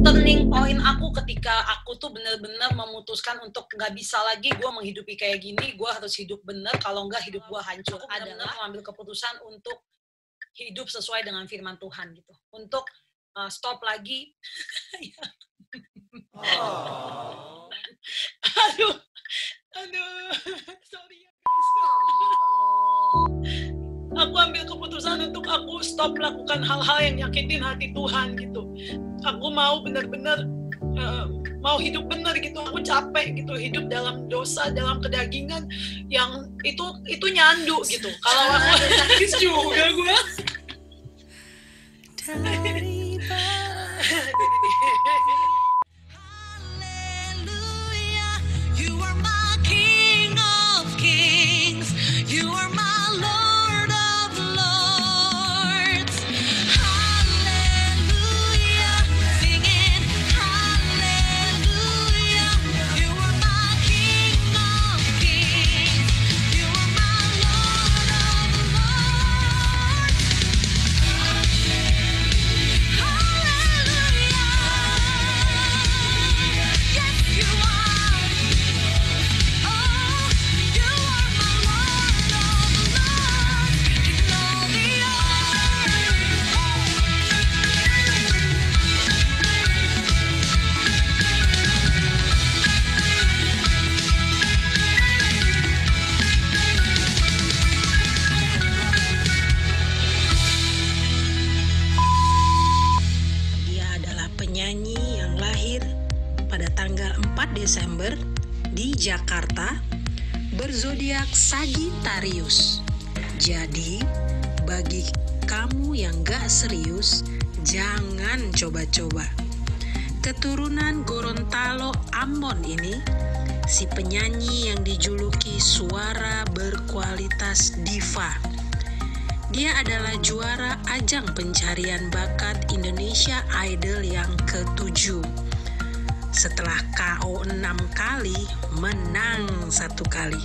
turning point aku ketika aku tuh benar-benar memutuskan untuk nggak bisa lagi gue menghidupi kayak gini, gue harus hidup benar, kalau nggak hidup gue hancur. Aku adalah mengambil keputusan untuk hidup sesuai dengan firman Tuhan gitu, untuk stop lagi. aduh, sorry ya guys. Aku ambil keputusan untuk aku stop melakukan hal-hal yang nyakitin hati Tuhan gitu. Aku mau benar-benar mau hidup benar gitu. Aku capek gitu hidup dalam dosa, dalam kedagingan yang itu nyandu gitu. Kalau aku nangis juga gue. Hallelujah, you are my King of Kings, you are my Lord of Lords. Hallelujah, singing hallelujah, you are my King of Kings, you are my Lord of Lords. Yes, you are. Oh, you are my Lord of Lords in all the Dia adalah penyanyi yang lahir pada tanggal 4 Desember di Jakarta, berzodiak Sagittarius. Jadi, bagi kamu yang gak serius, jangan coba-coba. Keturunan Gorontalo Ambon ini, si penyanyi yang dijuluki suara berkualitas diva. Dia adalah juara ajang pencarian bakat Indonesia Idol yang ke-7. Setelah KO 6 kali, menang 1 kali.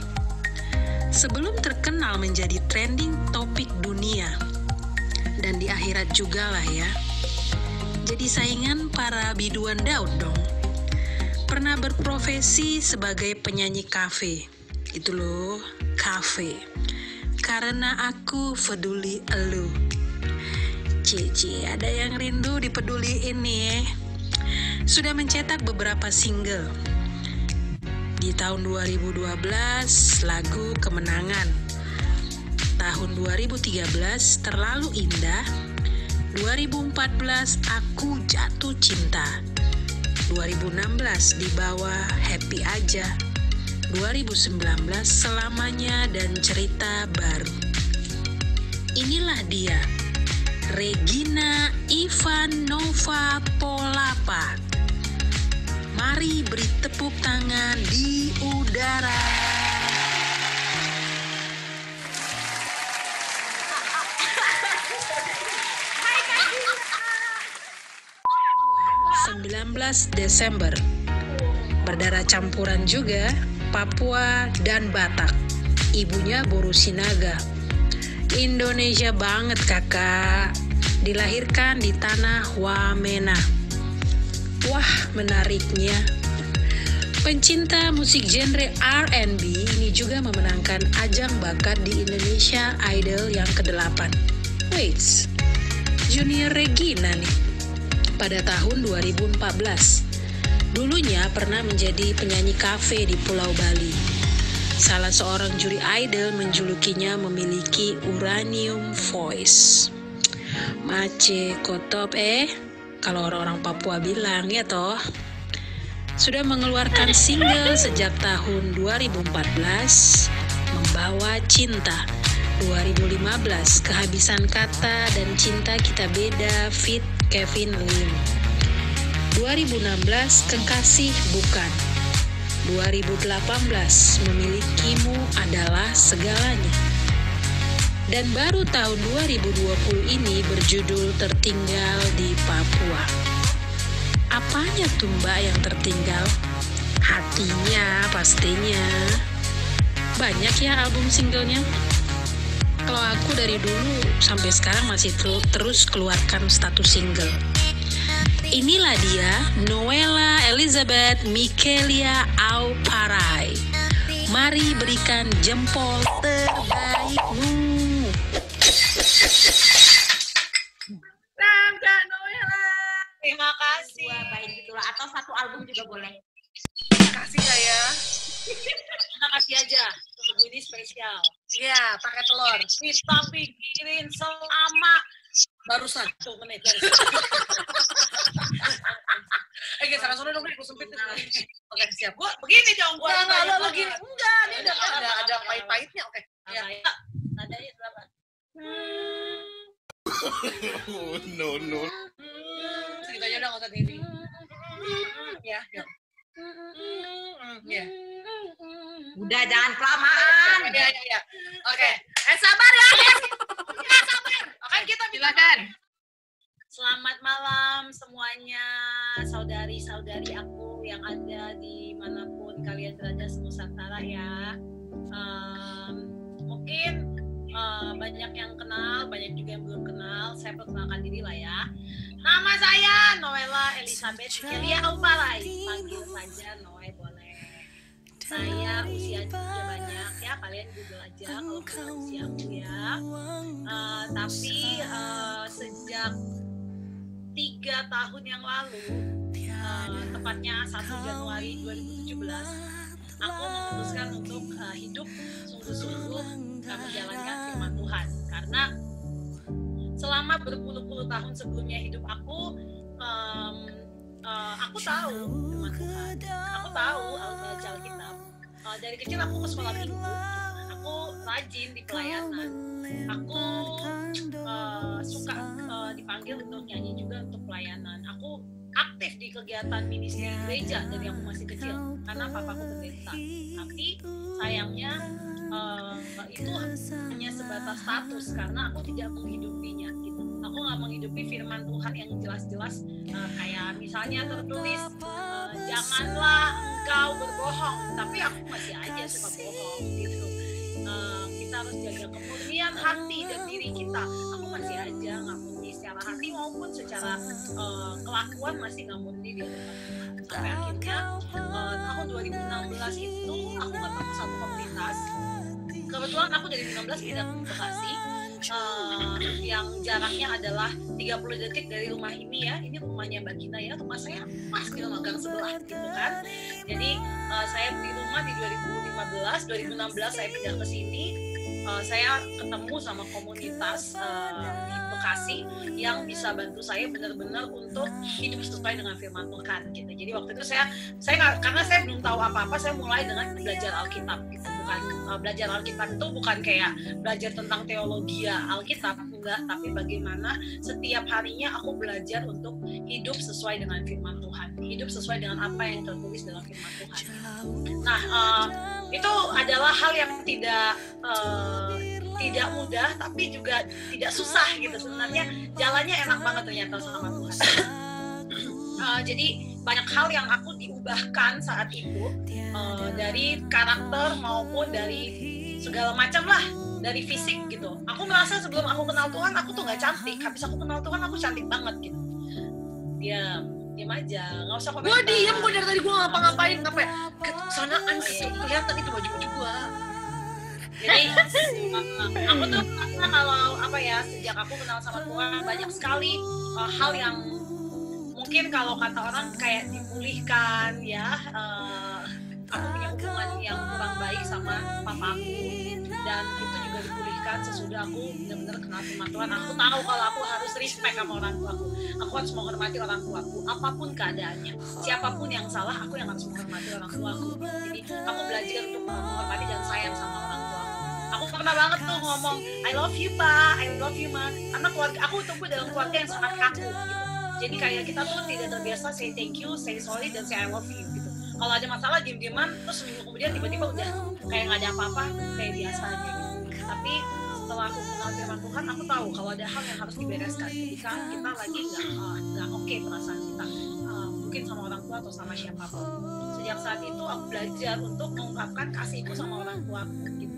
Sebelum terkenal menjadi trending topik dunia, dan di akhirat juga lah ya. Jadi saingan para biduan Daud dong. Pernah berprofesi sebagai penyanyi kafe. Itu loh, kafe. Karena aku peduli elu. Cici, ada yang rindu dipeduliin nih. Sudah mencetak beberapa single. Di tahun 2012, lagu Kemenangan. Tahun 2013, Terlalu Indah. 2014, Aku Jatuh Cinta. 2016, Di Bawah Happy Aja. 2019, Selamanya dan Cerita Baru. Inilah dia, Regina Ivanova Polapa. Mari beri tepuk tangan di udara. Hai, 19 Desember. Berdarah campuran juga, Papua dan Batak. Ibunya Boru Sinaga. Indonesia banget kakak. Dilahirkan di tanah Wamena. Wah, menariknya. Pencinta musik genre R&B ini juga memenangkan ajang bakat di Indonesia Idol yang ke-8. Wait, Junior Regina nih. Pada tahun 2014. Dulunya pernah menjadi penyanyi kafe di Pulau Bali. Salah seorang juri idol menjulukinya memiliki uranium voice. Mace kotop kalau orang-orang Papua bilang ya toh. Sudah mengeluarkan single sejak tahun 2014, Membawa Cinta. 2015, Kehabisan Kata dan Cinta Kita Beda feat Kevin Lim. 2016, Kekasih Bukan. 2018, Memilikimu Adalah Segalanya. Dan baru tahun 2020 ini berjudul Tertinggal di Papua. Apanya tuh mbak yang tertinggal? Hatinya pastinya. Banyak ya album singlenya. Kalau aku dari dulu sampai sekarang masih terus keluarkan status single. Inilah dia Noella Elizabeth Mikelia Auparai. Mari berikan jempol terbaikmu. Selamat Kak Noella. Terima kasih. Wah, baik gitulah. Atau satu album juga boleh. Kasih nggak ya? Terima kasih aja. Lagu ini spesial. Iya, pakai telur. Kita pikirin selama baru 1 menit. Geser sana dong, aku sempit. Oke, siap. Gua begini dong, gua Enggak, tanya lo lagi. gini. Enggak, dia ada pahit-pahitnya. Oke. Ya. Ya. Nadanya berapa? No. Segitu aja udah nggak usah tinggi. Ya, ya. Ya. Udah, jangan kelamaan. Ya. Oke. Sabar ya. Sabar. Oke, kita silakan. Selamat malam semuanya, saudari-saudari aku yang ada di manapun kalian berada senusantara ya. Mungkin banyak yang kenal, banyak juga yang belum kenal. Saya perkenalkan diri lah ya. Nama saya Noella Elizabeth Mikelia Auparai. Panggil saja Noe boleh. Saya usia juga banyak ya, kalian Google aja kalau bukan usia aku ya. Tapi sejak 3 tahun yang lalu, tepatnya 1 Januari 2017, aku memutuskan untuk hidup sungguh-sungguh menjalankan firman Tuhan. Karena selama berpuluh-puluh tahun sebelumnya hidup aku tahu firman Tuhan. Aku tahu baca Alkitab. Dari kecil aku ke sekolah minggu. Aku rajin di pelayanan. Aku suka dipanggil untuk nyanyi juga untuk pelayanan. Aku aktif di kegiatan ministry gereja dari aku masih kecil karena papaku pendeta. Tapi sayangnya itu hanya sebatas status karena aku tidak menghidupinya gitu. Aku nggak menghidupi firman Tuhan yang jelas-jelas kayak misalnya tertulis janganlah engkau berbohong, tapi aku masih aja suka bohong gitu. Kita harus jaga kemurnian hati dan diri kita. Aku masih aja nggak murni secara hati maupun secara kelakuan masih nggak murni di hadapan Tuhan. Sampai akhirnya tahun 2016 itu aku ketemu satu komunitas. Kebetulan aku dari 2016 pindah ke Bekasi. Yang jaraknya adalah 30 detik dari rumah ini ya. Ini rumahnya Mbak Gina ya, rumah saya pas di gang sebelah gitu kan. Jadi saya beli rumah di 2015, 2016 saya pindah ke sini. Saya ketemu sama komunitas di Bekasi yang bisa bantu saya benar-benar untuk hidup sesuai dengan firman Tuhan gitu. Jadi waktu itu saya karena saya belum tahu apa-apa, saya mulai dengan belajar Alkitab gitu. Bukan belajar Alkitab itu bukan kayak belajar tentang teologi Alkitab enggak, tapi bagaimana setiap harinya aku belajar untuk hidup sesuai dengan firman Tuhan, hidup sesuai dengan apa yang tertulis dalam firman Tuhan. Nah, itu adalah hal yang tidak mudah, tapi juga tidak susah gitu. Sebenarnya jalannya enak banget ternyata sama Tuhan. Jadi banyak hal yang aku diubahkan saat itu, dari karakter maupun dari segala macam lah, dari fisik gitu. Aku merasa sebelum aku kenal Tuhan aku tuh nggak cantik, habis aku kenal Tuhan aku cantik banget gitu. Diam aja, nggak usah komentar. Gue diem, gue dari tadi gue ngapa-ngapain, sampai kesanaan kelihatan itu baju-baju gue. Jadi aku tuh karena kalau sejak aku kenal sama Tuhan banyak sekali hal yang mungkin kalau kata orang kayak dipulihkan ya. Aku punya hubungan yang kurang baik sama papaku dan itu juga dipulihkan sesudah aku benar-benar kenal firman Tuhan. Aku tahu kalau aku harus respect sama orang tuaku. Aku harus menghormati orang tuaku apapun keadaannya. Siapapun yang salah, aku yang harus menghormati orang tuaku. Jadi aku belajar untuk menghormati dan sayang sama orang tuaku. Aku pernah banget tuh ngomong I love you Pak, I love you Ma. Karena keluarga aku tumbuh dalam keluarga yang sangat kaku gitu. Jadi kayak kita tuh tidak terbiasa say thank you, say sorry, dan say I love you gitu. Kalau ada masalah diem-dieman, terus seminggu kemudian tiba-tiba udah kayak nggak ada apa-apa, kayak biasa aja gitu. Tapi setelah aku kenal firman Tuhan, aku tahu kalau ada hal yang harus dibereskan ketika kita lagi nggak oke perasaan kita, mungkin sama orang tua atau sama siapapun. Sejak saat itu aku belajar untuk mengungkapkan kasihku sama orang tuaku gitu.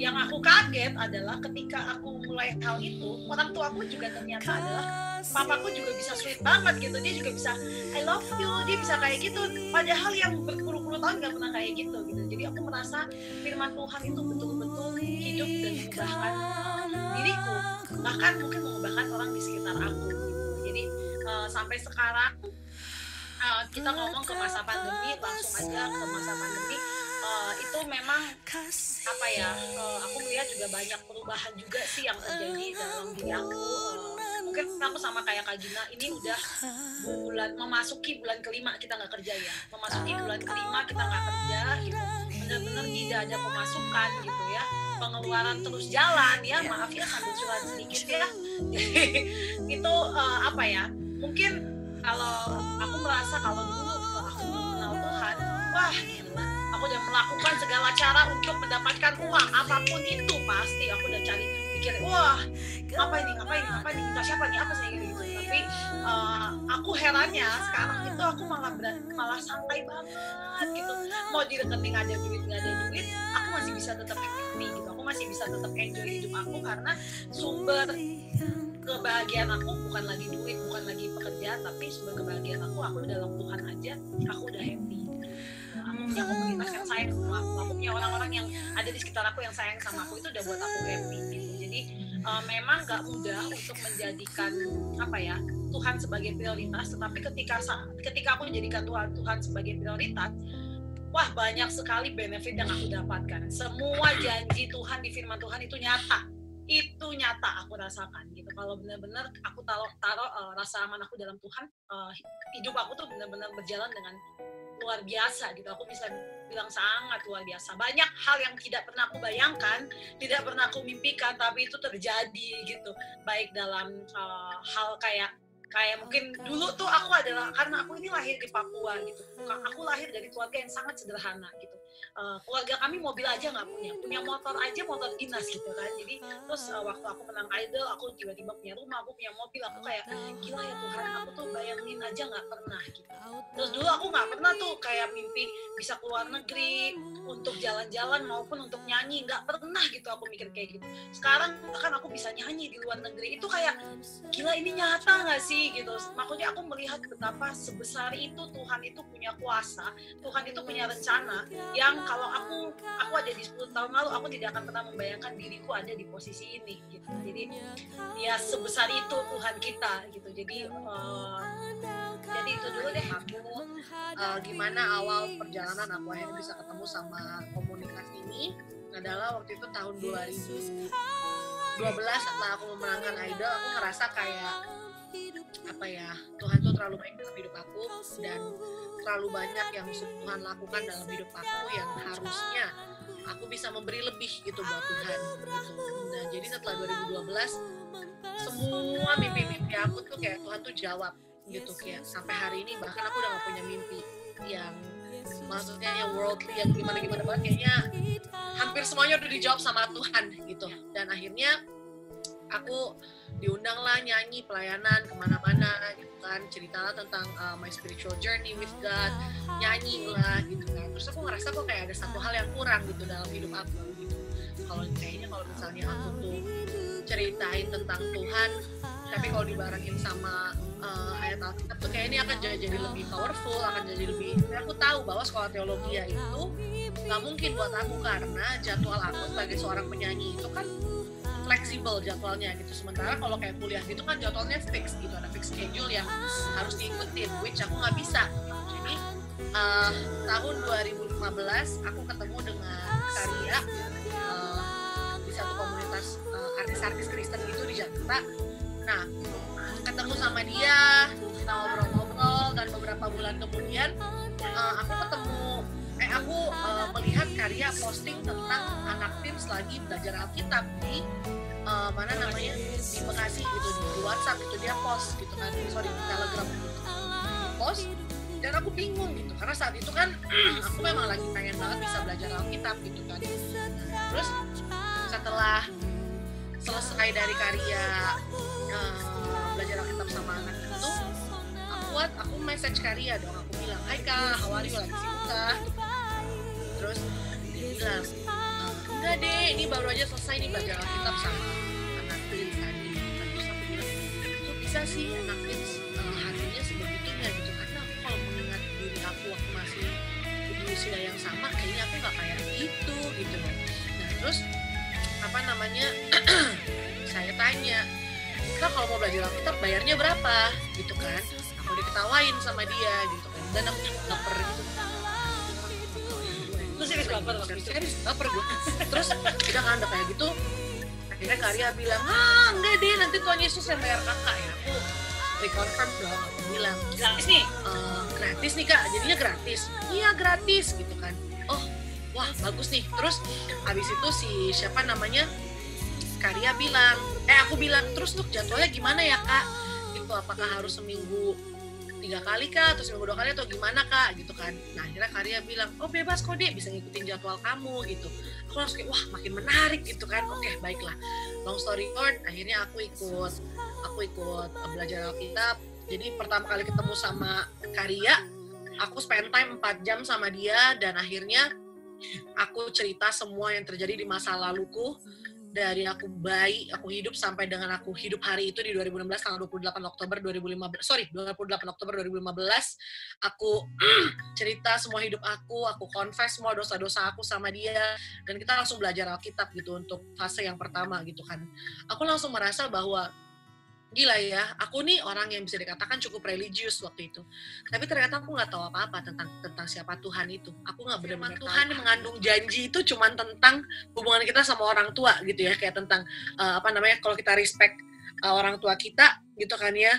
Yang aku kaget adalah ketika aku mulai hal itu, orang tuaku juga ternyata adalah papaku juga bisa sweet banget gitu, dia juga bisa I love you, dia bisa kayak gitu, padahal yang berpuluh-puluh tahun nggak pernah kayak gitu. Jadi aku merasa firman Tuhan itu betul-betul hidup dan mengubahkan diriku, bahkan mungkin mengubahkan orang di sekitar aku gitu. Jadi sampai sekarang kita ngomong ke masa pandemi, langsung aja ke masa pandemi, itu memang apa ya, aku melihat juga banyak perubahan juga sih yang terjadi dalam diri aku. Mungkin aku sama kayak Kak Gina, ini udah memasuki bulan kelima kita nggak kerja ya, memasuki bulan kelima kita nggak kerja gitu, benar-benar tidak ada pemasukan gitu ya, pengeluaran terus jalan ya, maaf ya sambil curhat sedikit ya. Itu apa ya, mungkin kalau aku merasa kalau dulu aku belum kenal Tuhan, wah gila, aku udah melakukan segala cara untuk mendapatkan uang apapun itu, pasti aku udah cari, pikir wah apa ini minta siapa nih, apa saya gitu. Tapi aku herannya sekarang itu aku malah santai banget gitu, mau di rekening ada duit nggak ada duit, aku masih bisa tetap happy gitu, aku masih bisa tetap enjoy hidup aku, karena sumber kebahagiaan aku bukan lagi duit, bukan lagi pekerjaan, tapi sumber kebahagiaan aku dalam Tuhan aja, aku udah happy. Aku punya komunitas yang sayang sama aku punya orang-orang yang ada di sekitar aku yang sayang sama aku, itu udah buat aku happy gitu. Jadi memang gak mudah untuk menjadikan apa ya, Tuhan sebagai prioritas, tetapi ketika aku menjadikan Tuhan sebagai prioritas, wah banyak sekali benefit yang aku dapatkan. Semua janji Tuhan di firman Tuhan itu nyata aku rasakan gitu. Kalau benar-benar aku taruh rasa aman aku dalam Tuhan, hidup aku tuh benar-benar berjalan dengan luar biasa gitu. Aku bisa bilang sangat luar biasa. Banyak hal yang tidak pernah aku bayangkan, tidak pernah aku mimpikan, tapi itu terjadi gitu. Baik dalam hal kayak mungkin dulu tuh aku adalah, karena aku ini lahir di Papua gitu. Aku lahir dari keluarga yang sangat sederhana gitu. Keluarga kami mobil aja nggak punya motor aja, motor dinas gitu kan. Jadi terus waktu aku menang Idol, aku tiba-tiba punya rumah, aku punya mobil, aku kayak gila ya Tuhan, aku tuh bayangin aja nggak pernah gitu. Terus dulu aku nggak pernah tuh kayak mimpi bisa keluar negeri untuk jalan-jalan maupun untuk nyanyi, nggak pernah gitu aku mikir kayak gitu. Sekarang bahkan aku bisa nyanyi di luar negeri, itu kayak gila, ini nyata nggak sih gitu. Makanya aku melihat betapa sebesar itu Tuhan itu punya kuasa, Tuhan itu punya rencana yang kalau aku ada di 10 tahun lalu, aku tidak akan pernah membayangkan diriku ada di posisi ini gitu. Jadi ya sebesar itu Tuhan kita gitu. Jadi itu dulu deh aku gimana awal perjalanan aku akhirnya bisa ketemu sama komunitas ini adalah waktu itu tahun 2012 setelah aku memenangkan Idol. Aku ngerasa kayak apa ya, Tuhan tuh terlalu baik dalam hidup aku dan terlalu banyak yang Tuhan lakukan dalam hidup aku yang harusnya aku bisa memberi lebih gitu buat Tuhan gitu. Nah jadi setelah 2012 semua mimpi-mimpi aku tuh kayak Tuhan tuh jawab gitu, kayak sampai hari ini bahkan aku udah gak punya mimpi yang maksudnya yang worldly, yang gimana-gimana banget, kayaknya hampir semuanya udah dijawab sama Tuhan gitu. Dan akhirnya aku diundang lah nyanyi pelayanan kemana-mana gitu kan, ceritalah tentang my spiritual journey with God, nyanyi lah gitu kan. Terus aku ngerasa kok kayak ada satu hal yang kurang gitu dalam hidup aku gitu. Kalau misalnya aku tuh ceritain tentang Tuhan, tapi kalau dibarengin sama ayat Alkitab tuh kayak ini akan jadi lebih powerful, akan jadi lebih. Aku tahu bahwa sekolah teologi itu nggak mungkin buat aku karena jadwal aku sebagai seorang penyanyi itu kan fleksibel jadwalnya gitu. Sementara kalau kayak kuliah gitu kan jadwalnya fix gitu, ada fix schedule yang harus diikutin, which aku nggak bisa. Jadi tahun 2015 aku ketemu dengan Karya di satu komunitas artis-artis Kristen gitu di Jakarta. Nah ketemu sama dia, kita ngobrol-ngobrol, dan beberapa bulan kemudian aku melihat Karya posting tentang anak Teams lagi belajar Alkitab di di Bekasi gitu, di WhatsApp gitu, dia post gitu kan, di Telegram gitu, post, dan aku bingung gitu karena saat itu kan aku memang lagi pengen banget bisa belajar Alkitab gitu kan. Terus setelah selesai dari Karya belajar Alkitab sama anak itu, aku message Karya dong, aku bilang, "Hai Kak, how are you, lagi sibuk kah?" Terus dia bilang, "Enggak deh, ini baru aja selesai nih belajar Alkitab sama anak Prince tadi." Terus aku bilang, "Kok bisa sih enakin hatinya sebegitunya gitu, karena aku kalau mengingat diri aku waktu masih di usia yang sama, kayaknya aku nggak kayak gitu gitu loh. Nah terus apa namanya saya tanya, Kak kalau mau belajar Alkitab bayarnya berapa gitu kan, aku diketawain sama dia gitu kan, dan aku cukup lapar gitu. Lu serius lapar waktu itu? Serius lapar gue. Terus udah kan udah kayak gitu, akhirnya Karya bilang, enggak deh, nanti Tuhan Yesus yang bayar kakak ya. Aku reconfirm dong, aku bilang Gratis nih. gratis nih Kak, jadinya gratis. Iya gratis gitu kan. Oh wah bagus nih. Terus habis itu si siapa namanya Karya bilang, aku bilang, terus untuk jadwalnya gimana ya Kak? Gitu, apakah harus seminggu 3 kali Kak, atau seminggu 2 kali atau gimana Kak? Gitu kan. Nah akhirnya Karya bilang, oh bebas kok Dek, bisa ngikutin jadwal kamu gitu. Aku langsung kayak, wah makin menarik gitu kan. Oke baiklah. Long story short, akhirnya aku ikut belajar Alkitab. Jadi pertama kali ketemu sama Karya, aku spend time 4 jam sama dia, dan akhirnya aku cerita semua yang terjadi di masa laluku. Dari aku bayi, aku hidup sampai dengan aku hidup hari itu di 2016 tanggal 28 Oktober 2015. 28 Oktober 2015. Aku cerita semua hidup aku confess semua dosa-dosa aku sama dia, dan kita langsung belajar Alkitab gitu untuk fase yang pertama gitu kan. Aku langsung merasa bahwa gila ya, aku nih orang yang bisa dikatakan cukup religius waktu itu. Tapi ternyata aku nggak tahu apa-apa tentang siapa Tuhan itu. Aku nggak benar-benar Tuhan yang mengandung janji itu cuman tentang hubungan kita sama orang tua gitu ya, kayak tentang kalau kita respect orang tua kita gitu kan ya,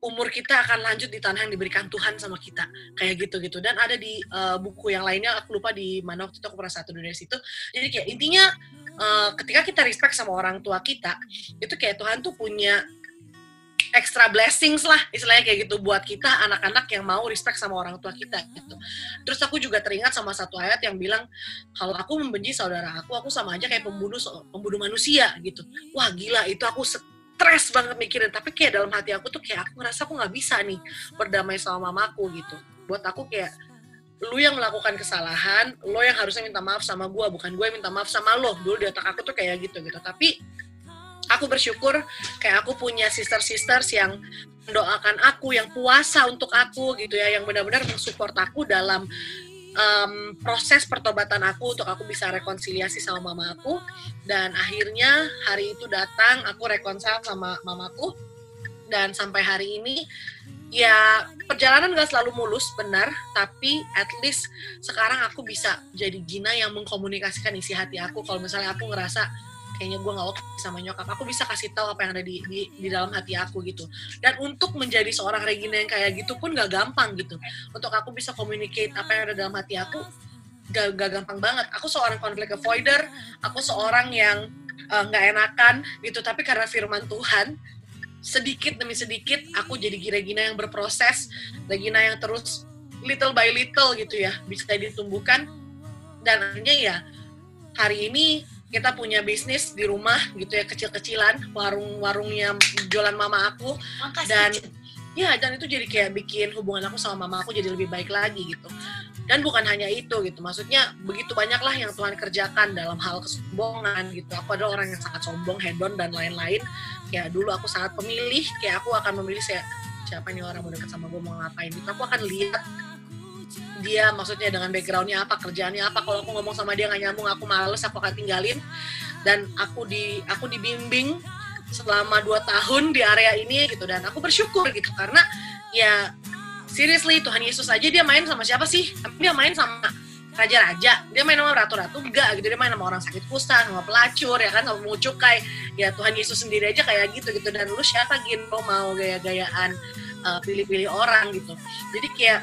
umur kita akan lanjut di tanah yang diberikan Tuhan sama kita, kayak gitu-gitu. Dan ada di buku yang lainnya, aku lupa di mana waktu itu aku pernah satu dari situ. Jadi kayak intinya ketika kita respect sama orang tua kita, itu kayak Tuhan tuh punya extra blessings lah, istilahnya kayak gitu, buat kita anak-anak yang mau respect sama orang tua kita gitu. Terus aku juga teringat sama satu ayat yang bilang, kalau aku membenci saudara aku sama aja kayak pembunuh manusia gitu. Wah gila, itu aku stres banget mikirin, tapi kayak dalam hati aku tuh kayak aku ngerasa aku nggak bisa nih berdamai sama mamaku gitu. Buat aku kayak, lu yang melakukan kesalahan, lo yang harusnya minta maaf sama gue, bukan gue yang minta maaf sama lo. Dulu di otak aku tuh kayak gitu. Tapi aku bersyukur kayak aku punya sisters yang mendoakan aku, yang puasa untuk aku gitu ya, yang benar-benar mensupport aku dalam proses pertobatan aku untuk aku bisa rekonsiliasi sama mama aku. Dan akhirnya hari itu datang, aku reconcile sama mamaku, dan sampai hari ini ya perjalanan gak selalu mulus, benar, tapi at least sekarang aku bisa jadi Gina yang mengkomunikasikan isi hati aku. Kalau misalnya aku ngerasa kayaknya gue gak oke sama nyokap, aku bisa kasih tahu apa yang ada di dalam hati aku gitu. Dan untuk menjadi seorang Regina yang kayak gitu pun gak gampang gitu. Untuk aku bisa communicate apa yang ada dalam hati aku, gak gampang banget. Aku seorang conflict avoider, aku seorang yang gak enakan gitu, tapi karena firman Tuhan, sedikit demi sedikit aku jadi Regina yang berproses, Regina yang terus little by little gitu ya, bisa ditumbuhkan. Dan akhirnya ya hari ini kita punya bisnis di rumah gitu ya, kecil-kecilan, warung-warungnya jualan mama aku. Dan ya, dan itu jadi kayak bikin hubungan aku sama mama aku jadi lebih baik lagi gitu. Dan bukan hanya itu gitu, maksudnya begitu banyaklah yang Tuhan kerjakan dalam hal kesombongan gitu. Aku adalah orang yang sangat sombong, hedon dan lain-lain. Ya dulu aku sangat pemilih, kayak aku akan memilih siapa nih orang mau dekat sama gue, mau ngapain gitu. Aku akan lihat dia maksudnya dengan backgroundnya apa, kerjaannya apa. Kalau aku ngomong sama dia nggak nyambung, aku males, aku akan tinggalin. Dan aku dibimbing selama 2 tahun di area ini gitu, dan aku bersyukur gitu karena ya seriously Tuhan Yesus aja dia main sama siapa sih? Tapi dia main sama raja-raja, dia main sama ratu-ratu enggak gitu, dia main sama orang sakit kusta, sama pelacur ya kan, sama pungut cukai. Ya Tuhan Yesus sendiri aja kayak gitu. Dan lu siapa lo mau gaya-gayaan pilih-pilih orang gitu. Jadi kayak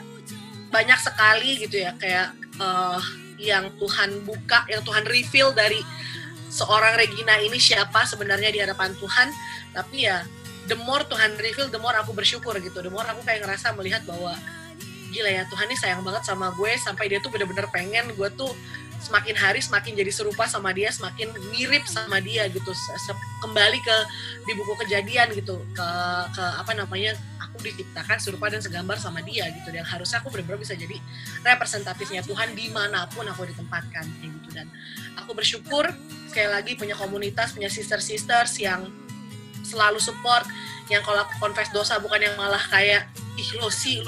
banyak sekali gitu ya, kayak yang Tuhan buka, yang Tuhan reveal dari seorang Regina ini siapa sebenarnya di hadapan Tuhan. Tapi ya the more Tuhan reveal, the more aku bersyukur gitu. The more aku kayak ngerasa melihat bahwa gila ya, Tuhan ini sayang banget sama gue, sampai dia tuh bener-bener pengen gue tuh semakin hari semakin jadi serupa sama dia, semakin mirip sama dia gitu. Kembali di buku Kejadian gitu, ke apa namanya, aku diciptakan serupa dan segambar sama dia gitu. Dan harusnya aku benar-benar bisa jadi representatifnya Tuhan dimanapun aku ditempatkan kayak gitu. Dan aku bersyukur sekali lagi punya komunitas, punya sisters yang selalu support, yang kalau aku confess dosa bukan yang malah kayak ih lo sih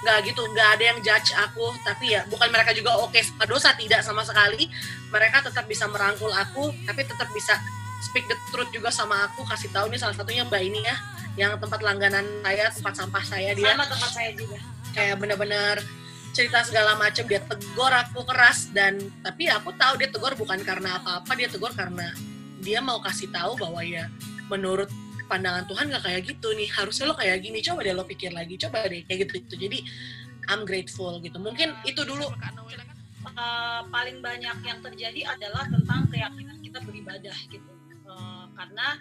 nggak gitu, nggak ada yang judge aku, tapi ya bukan mereka juga oke sama dosa, tidak sama sekali. Mereka tetap bisa merangkul aku, tapi tetap bisa speak the truth juga sama aku, kasih tahu nih salah satunya Mbak ini ya, yang tempat langganan saya, tempat sampah saya, dia Sama tempat saya juga. kayak bener-bener cerita segala macam, dia tegur aku keras, dan tapi aku tahu dia tegur bukan karena apa-apa, dia tegur karena dia mau kasih tahu bahwa ya menurut pandangan Tuhan gak kayak gitu nih, harusnya lo kayak gini, coba deh lo pikir lagi, coba deh kayak gitu. Jadi I'm grateful gitu. Mungkin itu dulu. Paling banyak yang terjadi adalah tentang keyakinan kita beribadah gitu. Karena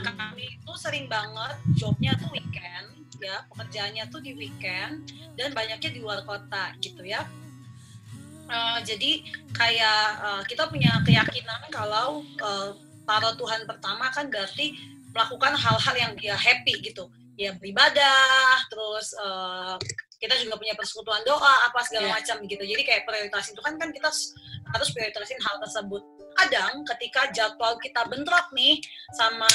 kami itu sering banget jobnya tuh weekend ya, pekerjaannya tuh di weekend dan banyaknya di luar kota gitu ya. Jadi kayak kita punya keyakinan kalau taruh Tuhan pertama kan berarti melakukan hal-hal yang dia happy gitu ya, beribadah, terus kita juga punya persekutuan doa apa segala macam gitu. Jadi kayak prioritasin Tuhan kan kita harus prioritasin hal tersebut. Kadang ketika jadwal kita bentrok nih sama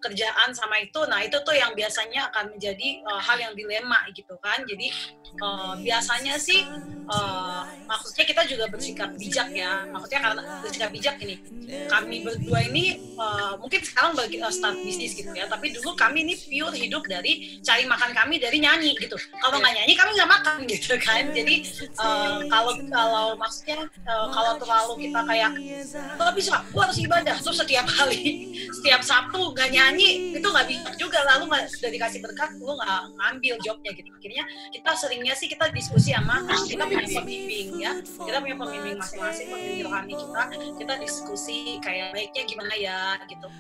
kerjaan sama itu, nah itu tuh yang biasanya akan menjadi hal yang dilema gitu kan. Jadi biasanya sih maksudnya kita juga bersikap bijak ya. Maksudnya karena bersikap bijak ini, kami berdua ini mungkin sekarang bagi start bisnis gitu ya, tapi dulu kami ini pure hidup dari cari makan kami dari nyanyi gitu. Kalau nggak nyanyi kami nggak makan gitu kan. Jadi kalau maksudnya kalau terlalu kita kayak nggak bisa, gua harus ibadah terus setiap hari, setiap Sabtu nggak nyanyi, itu nggak bisa juga, lalu nggak sudah dikasih berkat lu nggak ngambil jobnya gitu. Akhirnya kita seringnya sih kita diskusi sama kita punya pembimbing ya, kita punya pembimbing masing-masing, pembimbing rohani kita diskusi kayak baiknya gimana ya gitu.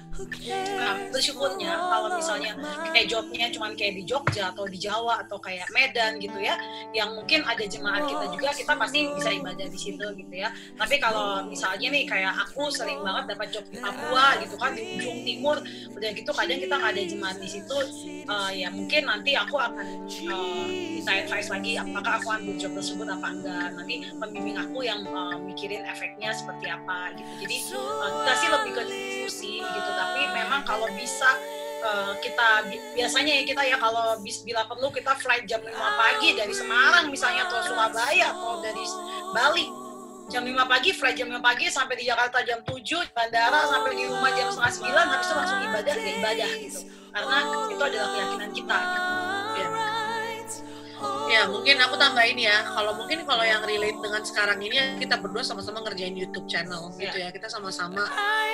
Nah, bersyukurnya kalau misalnya kayak jobnya cuman kayak di Jogja atau di Jawa atau kayak Medan gitu ya, yang mungkin ada jemaat kita juga, kita pasti bisa ibadah di situ gitu ya. Tapi kalau misalnya nih kayak aku sering banget dapat job di Papua gitu kan, di ujung timur, udah gitu kadang kita nggak ada jemaat di situ, ya mungkin nanti aku akan minta advice lagi apakah aku ambil job tersebut apa enggak. Nanti pembimbing aku yang mikirin efeknya seperti apa gitu. Jadi kita sih lebih ke diskusi gitu. Tapi memang kalau bisa kita biasanya ya kita ya kalau bila perlu kita flight jam 5 pagi dari Semarang misalnya atau Surabaya atau dari Bali jam 5 pagi, flight jam 5 pagi sampai di Jakarta jam 7, bandara sampai di rumah jam 8:30, habis itu langsung ibadah gitu. Karena itu adalah keyakinan kita gitu. Ya mungkin aku tambahin ya, kalau yang relate dengan sekarang ini ya, kita berdua sama-sama ngerjain YouTube channel gitu ya, kita sama-sama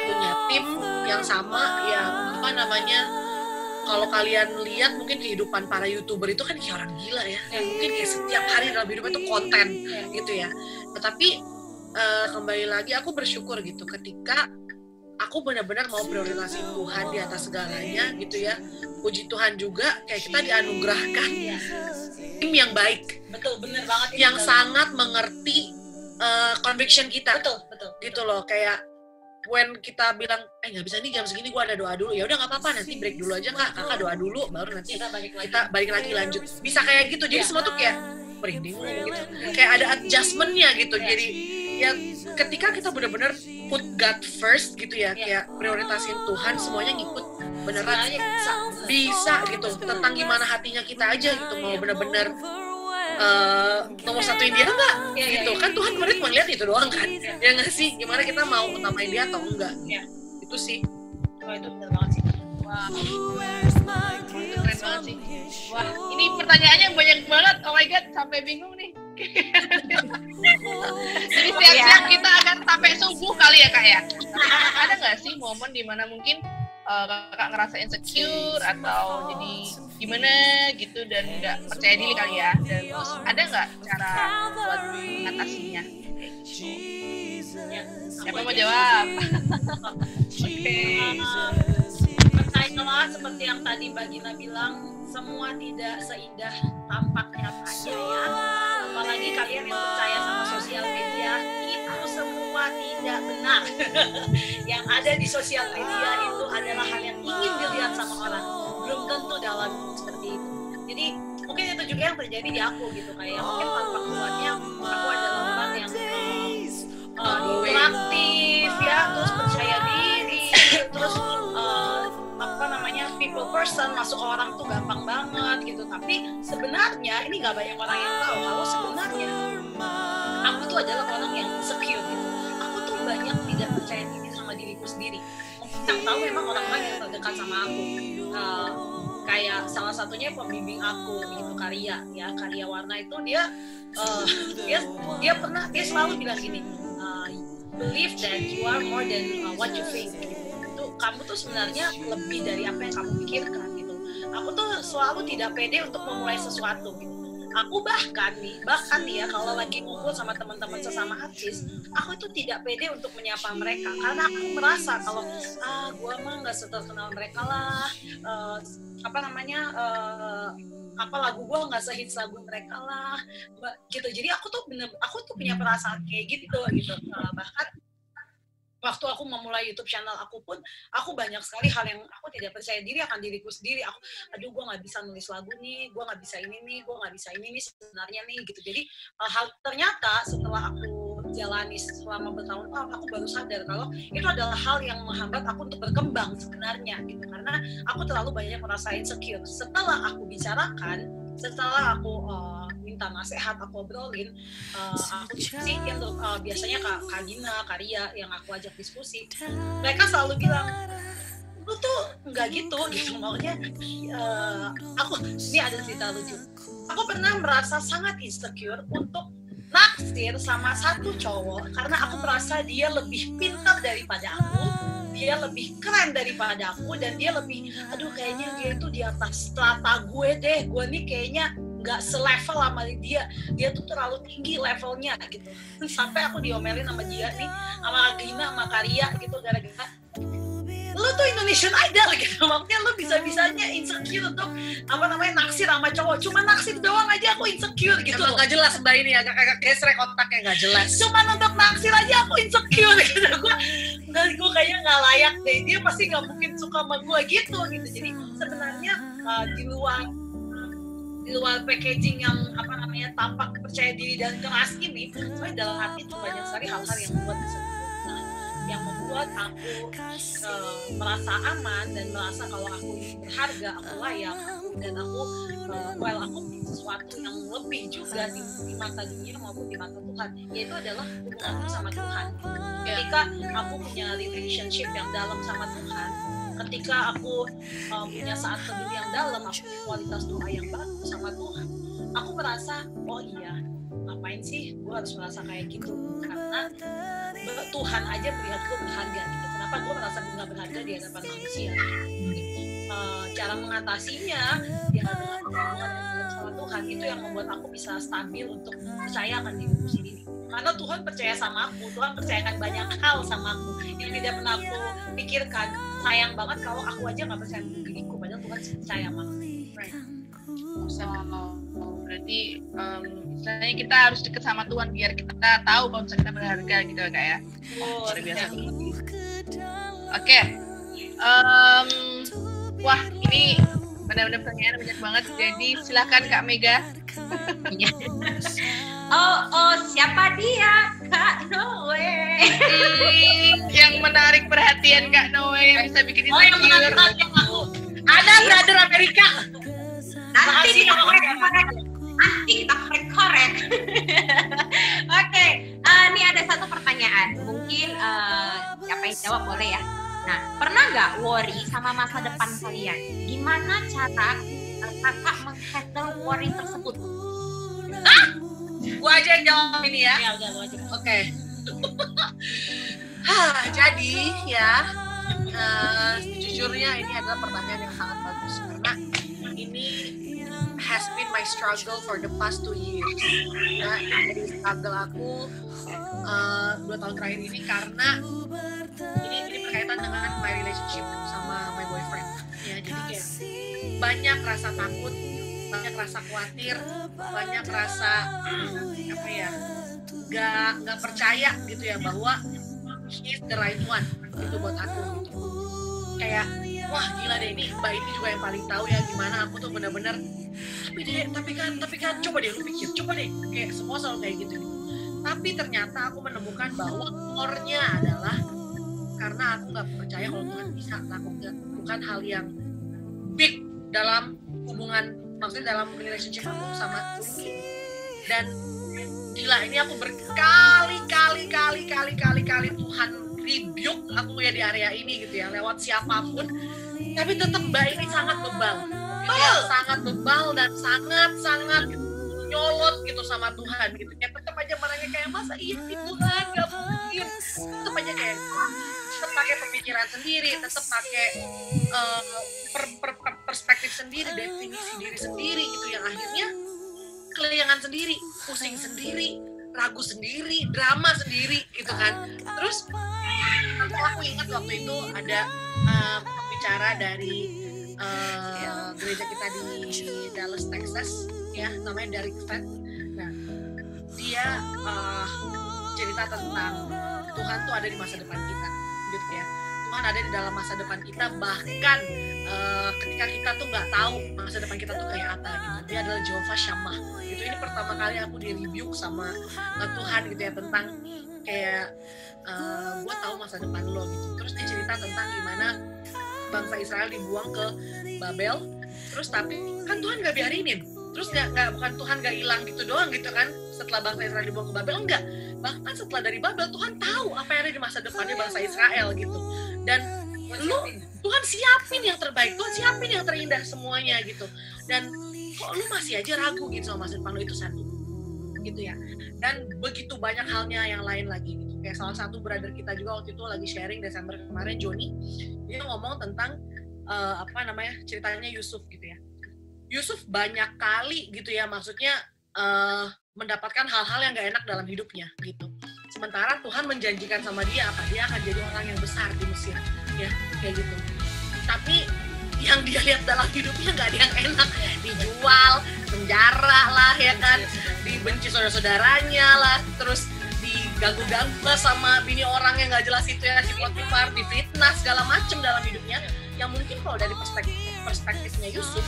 punya tim yang sama ya, apa namanya, kalau kalian lihat mungkin kehidupan para YouTuber itu kan kayak orang gila ya, mungkin kayak setiap hari dalam hidupnya itu konten gitu ya. Tetapi kembali lagi aku bersyukur gitu ketika aku benar-benar mau prioritasin Tuhan di atas segalanya gitu ya. Puji Tuhan juga kayak kita dianugerahkan tim yang baik. Betul, bener banget. Yang sangat mengerti conviction kita. Betul. Gitu loh, kayak when kita bilang, nggak bisa nih jam segini gue ada doa dulu, ya udah nggak apa-apa, nanti break dulu aja kak, kakak doa dulu, baru nanti kita balik lagi lanjut. Bisa kayak gitu, jadi semua tuh kayak merinding gitu, kayak ada adjustmentnya gitu. Jadi ya ketika kita benar-benar put God first gitu ya, kayak prioritasin Tuhan, semuanya ngikut beneran bisa gitu. Tentang gimana hatinya kita aja gitu, mau bener-bener nomor satuin dia enggak gitu kan. Tuhan kemarin cuma lihat itu doang kan, ya nggak sih, gimana kita mau utamain dia atau enggak. Itu sih. Itu bener banget sih. Wah, Itu keren banget sih. Wah, ini pertanyaannya banyak banget. Oh my god, sampai bingung nih. Jadi siap-siap kita akan sampai subuh kali ya kak ya. Ada nggak sih momen dimana mungkin kakak ngerasa insecure atau jadi gimana gitu dan nggak percaya diri kali ya, dan terus ada nggak cara buat mengatasinya? Siapa mau jawab? Oke. Percayalah seperti yang tadi Mbak Gina bilang, semua tidak seindah tampak nyatanya ya. Apalagi kalian yang percaya sama sosial media, itu semua tidak benar. Yang ada di sosial media itu adalah hal yang ingin dilihat sama orang, belum tentu dalam seperti itu. Jadi mungkin itu juga yang terjadi di aku gitu, kayak mungkin tanpa keluarnya aku adalah orang yang aktif ya, terus percaya diri, terus person, masuk ke orang tuh gampang banget gitu. Tapi sebenarnya ini nggak banyak orang yang tahu kalau sebenarnya aku tuh adalah orang yang insecure gitu. Aku tuh banyak tidak percaya diri sama diriku sendiri. Yang tahu memang orang-orang yang terdekat sama aku. Kayak salah satunya pembimbing aku gitu, Karya Warna itu dia selalu bilang gini, believe that you are more than what you think. Itu kamu tuh sebenarnya lebih dari apa yang kamu pikirkan gitu. Aku tuh selalu tidak pede untuk memulai sesuatu gitu. Aku bahkan nih ya kalau lagi ngumpul sama teman-teman sesama artis, aku itu tidak pede untuk menyapa mereka karena aku merasa kalau gua mah nggak seterkenal mereka lah, lagu gua nggak sehits lagu mereka lah gitu. Jadi aku tuh punya perasaan kayak gitu. Bahkan waktu aku memulai YouTube channel aku pun, aku banyak sekali hal yang aku tidak percaya diri akan diriku sendiri. Gue nggak bisa nulis lagu nih, gue nggak bisa ini nih sebenarnya nih gitu. Jadi ternyata setelah aku jalani selama bertahun-tahun, aku baru sadar kalau itu adalah hal yang menghambat aku untuk berkembang sebenarnya gitu. Karena aku terlalu banyak merasa insecure. Setelah aku bicarakan, setelah aku minta nasihat, aku obrolin, aku diskusiin tuh biasanya Kak Gina, Karya yang aku ajak diskusi, mereka selalu bilang, lu tuh nggak gitu, makanya ini ada cerita lucu. Aku pernah merasa sangat insecure untuk naksir sama satu cowok karena aku merasa dia lebih pintar daripada aku, dia lebih keren daripada aku, dan dia lebih, kayaknya dia itu di atas strata gue deh, gue nih kayaknya nggak selevel sama dia tuh terlalu tinggi levelnya gitu. Sampai aku diomelin sama dia nih, sama Gina, sama Karya gitu, gara-gara lu tuh Indonesian Idol gitu. Maksudnya lu bisa-bisanya insecure untuk naksir sama cowok, cuma naksir doang aja aku insecure gitu. Emang nggak jelas Mbak ini, agak gesrek otaknya, nggak jelas. Cuma untuk naksir aja aku insecure gitu. Gue kayaknya nggak layak deh, dia pasti nggak mungkin suka sama gue gitu. Jadi sebenarnya di luar packaging yang tampak percaya diri dan keras ini, sebenarnya dalam hati itu banyak sekali hal-hal yang membuat aku merasa aman dan merasa kalau aku berharga, aku layak, dan aku punya sesuatu yang lebih juga di mata dunia maupun di mata Tuhan, yaitu adalah hubunganku sama Tuhan. Ketika aku punya relationship yang dalam sama Tuhan, ketika aku punya saat teduh yang dalam, aku punya kualitas doa yang bagus sama Tuhan, aku merasa, oh iya, ngapain sih gue harus merasa kayak gitu, karena Tuhan aja melihat gue berharga gitu. Kenapa gue merasa gue gak berharga di hadapan manusia? Cara mengatasinya ya dengan hubungan sama Tuhan, itu yang membuat aku bisa stabil untuk percaya akan diriku sendiri. Karena Tuhan percaya sama aku, Tuhan percayakan banyak hal sama aku yang tidak pernah aku pikirkan. Sayang banget kalau aku aja gak percaya sama diriku, padahal Tuhan percaya sama aku. Berarti istilahnya kita harus deket sama Tuhan biar kita tahu kalau misalnya kita berharga gitu ya Kak ya. Luar biasa. Oke. Wah, ini benar-benar pertanyaan banyak banget. Jadi silakan Kak Mega. Siapa dia? Kak Noe. Yang menarik perhatian Kak Noe yang bisa bikin yang menarik perhatian aku. Ada brother Amerika. Nanti kita korek. Oke, ini ada satu pertanyaan. Mungkin siapa yang jawab boleh ya. Nah, pernah nggak worry sama masa depan kalian? Gimana cara kakak menghandle worry tersebut? Gua aja yang jawab ini ya. Ya udah, aja. Oke. Jadi ya, sejujurnya ini adalah pertanyaan yang sangat bagus karena ini has been my struggle for the past 2 years. Nah, jadi struggle aku 2 tahun terakhir ini karena ini berkaitan dengan my relationship sama my boyfriend. Ya, jadi kayak banyak rasa takut, banyak rasa khawatir, banyak rasa nggak percaya gitu ya bahwa he is the right one itu buat aku gitu. Kayak wah gila deh, ini Mbak ini juga yang paling tahu ya gimana aku tuh benar-benar tapi kan coba deh lu pikir, coba deh, kayak semua selalu kayak gitu. Tapi ternyata aku menemukan bahwa core-nya adalah karena aku nggak percaya kalau Tuhan bisa lakukan hal yang big dalam hubungan, maksudnya dalam relationship aku sama Lucky. Dan gila, ini aku berkali-kali Tuhan rebuke aku ya di area ini gitu ya, lewat siapapun. Tapi tetap Mbak ini sangat bebal, gitu ya, sangat bebal dan sangat nyolot gitu sama Tuhan gitu ya. Tetap aja marahnya kayak, masa iya sih Tuhan, gak mungkin. Tetap aja kayak tetap pakai pemikiran sendiri, tetap pakai perspektif sendiri, definisi diri sendiri gitu, yang akhirnya kelayangan sendiri, pusing sendiri, ragu sendiri, drama sendiri gitu kan. Terus aku ingat waktu itu ada pembicara dari gereja kita di Dallas, Texas ya, namanya Derek Fett. Nah, dia cerita tentang Tuhan tuh ada di masa depan kita gitu ya. Tuhan ada di dalam masa depan kita, bahkan ketika kita tuh nggak tahu masa depan kita tuh kayak apa gitu. Dia adalah Jehovah Shammah gitu. Ini pertama kali aku di review sama Tuhan gitu ya, tentang kayak gue tahu masa depan lo gitu. Terus dia cerita tentang gimana bangsa Israel dibuang ke Babel, terus tapi kan Tuhan nggak biarinin. Terus bukan Tuhan nggak hilang gitu doang gitu kan, setelah bangsa Israel dibuang ke Babel, enggak. Bahkan setelah dari Babel, Tuhan tahu apa yang ada di masa depannya bangsa Israel gitu. Dan Tuhan siapin yang terbaik, Tuhan siapin yang terindah semuanya gitu. Dan kok lu masih aja ragu gitu sama masa depan lu, itu satu gitu ya. Dan begitu banyak halnya yang lain lagi gitu. Kayak salah satu brother kita juga waktu itu lagi sharing Desember kemarin, Joni, dia ngomong tentang ceritanya Yusuf gitu ya. Yusuf banyak kali gitu ya, maksudnya mendapatkan hal-hal yang gak enak dalam hidupnya gitu. Sementara Tuhan menjanjikan sama dia apa? Dia akan jadi orang yang besar di Mesir ya, kayak gitu. Tapi yang dia lihat dalam hidupnya gak ada yang enak, dijual, penjara lah ya kan, dibenci saudara-saudaranya lah, terus diganggu-ganggu lah sama bini orang yang gak jelas itu ya, si Potifar, difitnah segala macem dalam hidupnya. Yang mungkin kalau dari perspektifnya Yusuf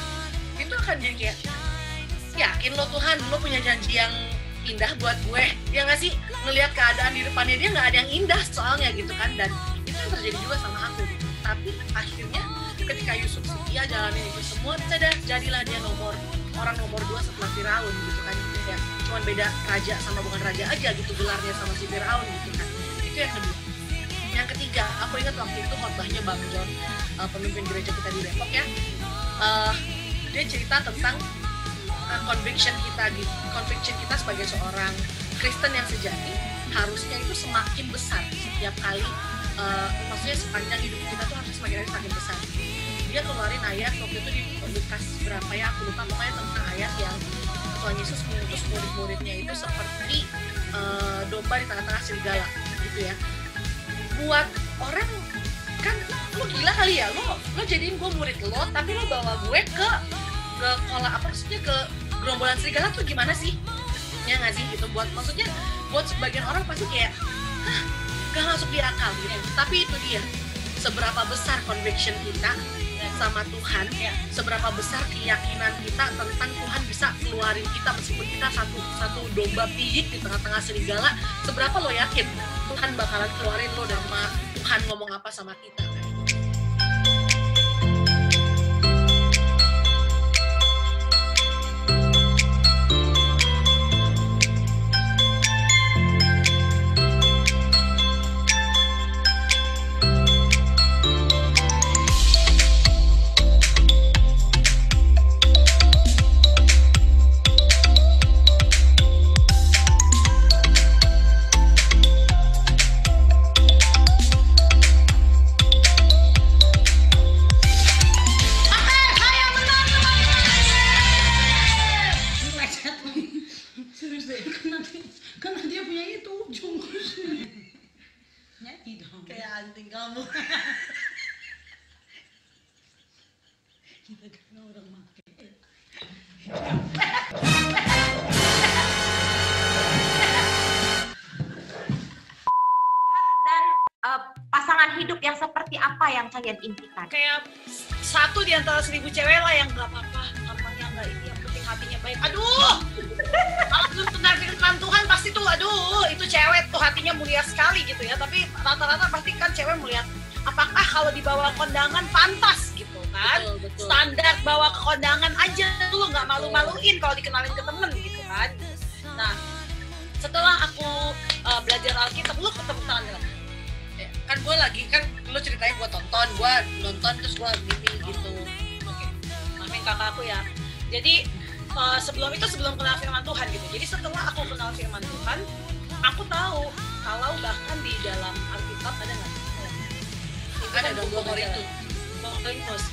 itu akan jadi kayak, yakin lo Tuhan, lo punya janji yang indah buat gue, ya nggak sih? Ngelihat keadaan di depannya dia nggak ada yang indah soalnya gitu kan. Dan itu yang terjadi juga sama aku gitu. Tapi akhirnya ketika Yusuf setia jalanin itu semua, jadilah dia orang nomor 2 setelah Firaun gitu kan ya. Cuman beda raja sama bukan raja aja gitu gelarnya sama si Firaun gitu kan. Itu yang kedua. Yang ketiga, aku ingat waktu itu khotbahnya Bang John, pemimpin gereja kita di Depok ya. Dia cerita tentang conviction kita sebagai seorang Kristen yang sejati harusnya itu semakin besar setiap kali, maksudnya sepanjang hidup kita tuh harus semakin besar. Dia keluarin ayat waktu itu di Lukas berapa ya, aku lupa, pokoknya tentang ayat yang Tuhan Yesus mengutus murid-muridnya itu seperti domba di tengah-tengah serigala gitu ya. Buat orang kan, lo gila kali ya, lo jadiin gue murid lo, tapi lo bawa gue ke gerombolan serigala tuh gimana sih? Ya nggak sih gitu, buat sebagian orang pasti kayak, gak masuk di akal gitu. Tapi itu dia, seberapa besar conviction kita sama Tuhan, seberapa besar keyakinan kita tentang Tuhan bisa keluarin kita meskipun kita satu domba piyik di tengah-tengah serigala, seberapa lo yakin Tuhan bakalan keluarin lo dan Tuhan ngomong apa sama kita. Karena dia punya itu ujung. Nyanyi dong. Kayak anting kamu. Kita kan orang make. Dan pasangan hidup yang seperti apa yang kalian impikan? Kayak satu di antara 1000 cewek lah yang nggak apa-apa, gampangnya nggak ini, yang penting hatinya baik. Aduh, kalau belum kenal firman Tuhan pasti tuh, aduh, itu cewek tuh hatinya mulia sekali gitu ya. Tapi rata-rata pasti kan cewek melihat apakah kalau dibawa kondangan pantas gitu kan. kan. Betul. Standar bawa ke kondangan aja lu nggak malu-maluin kalau dikenalin ke temen gitu kan. Nah, setelah aku belajar Alkitab, lu ketemu tangan nggak? Kan gue lagi, kan lu ceritanya gue nonton terus gue gini gitu. Oke, maafin kakak aku ya. Jadi sebelum kenal firman Tuhan gitu. Jadi setelah aku kenal firman Tuhan, aku tahu kalau bahkan di dalam Alkitab ada nggak? Ada dong 2 Korintus. 2 Korintus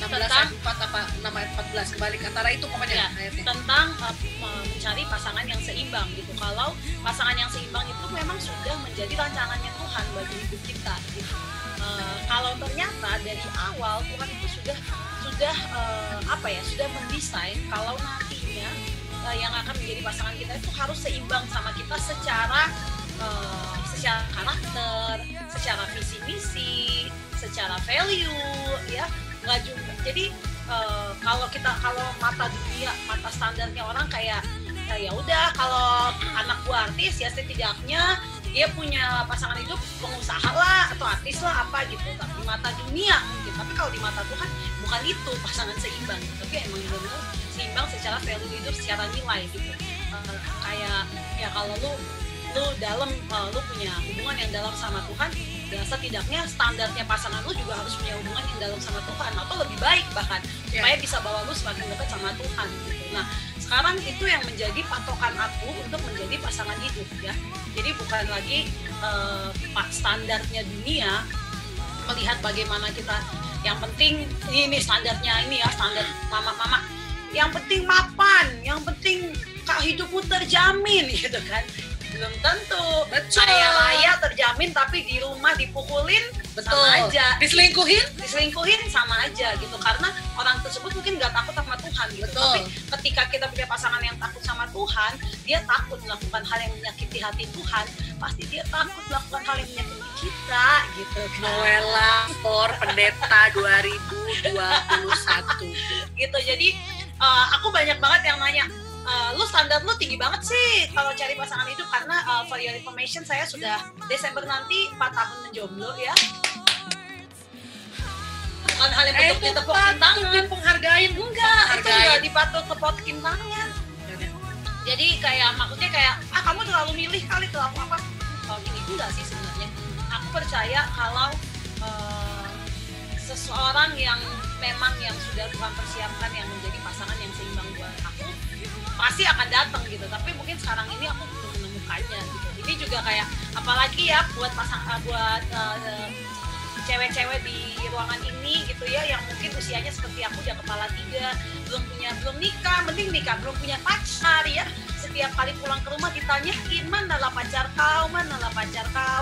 16 ayat 4 apa 6 ayat 14 kebalik antara itu pokoknya ya, ayatnya. tentang mencari pasangan yang seimbang gitu. Kalau pasangan yang seimbang itu memang sudah menjadi rancangannya Tuhan bagi hidup kita gitu. Kalau ternyata dari awal Tuhan itu sudah sudah mendesain kalau nantinya yang akan menjadi pasangan kita itu harus seimbang sama kita secara karakter, secara visi misi, secara value ya. Nggak juga. Jadi kalau mata dunia, mata standarnya orang kayak ya udah, kalau anak gua artis ya setidaknya dia punya pasangan hidup pengusaha lah atau artis lah apa gitu. Tapi di mata dunia mungkin, tapi kalau di mata Tuhan bukan itu pasangan seimbang, tapi emang benar seimbang secara value hidup, secara nilai gitu. Kayak ya kalau lu dalam lu punya hubungan yang dalam sama Tuhan, ya setidaknya standarnya pasangan lu juga harus punya hubungan yang dalam sama Tuhan atau lebih baik bahkan supaya bisa bawa lu semakin dekat sama Tuhan gitu. Nah sekarang itu yang menjadi patokan aku untuk menjadi pasangan hidup ya. Jadi bukan lagi standarnya dunia, melihat bagaimana kita, yang penting ini standarnya ini ya, standar mama-mama, yang penting mapan, yang penting hidupmu terjamin gitu kan. Belum tentu. Betul. Kaya raya terjamin tapi di rumah dipukulin Betul. sama aja. Diselingkuhin Sama aja gitu, karena orang tersebut mungkin nggak takut sama Tuhan gitu. Betul. Tapi ketika kita punya pasangan yang takut sama Tuhan, dia takut melakukan hal yang menyakiti hati Tuhan, pasti dia takut melakukan hal yang menyakiti kita gitu kan. Noella for Pendeta 2021 Gitu. Jadi aku banyak banget yang nanya, lu standar lu tinggi banget sih kalau cari pasangan hidup, karena for your information saya sudah Desember nanti 4 tahun menjomblo ya. Bukan hal yang patut ditepuk tangan, penghargain enggak, itu juga dipatut tepokin tangan. Jadi kayak maksudnya kayak kamu terlalu milih kali, terlalu apa? Kalau gini enggak sih sebenarnya. Aku percaya kalau seseorang yang memang yang sudah Tuhan persiapkan yang menjadi pasangan yang seimbang buat aku, pasti akan datang gitu. Tapi mungkin sekarang ini aku belum menemukannya gitu. Ini juga kayak apalagi ya buat cewek-cewek di ruangan ini gitu ya, yang mungkin usianya seperti aku udah kepala 3, belum nikah, mending nikah, belum punya pacar ya. Setiap kali pulang ke rumah ditanyain, manalah pacar kau,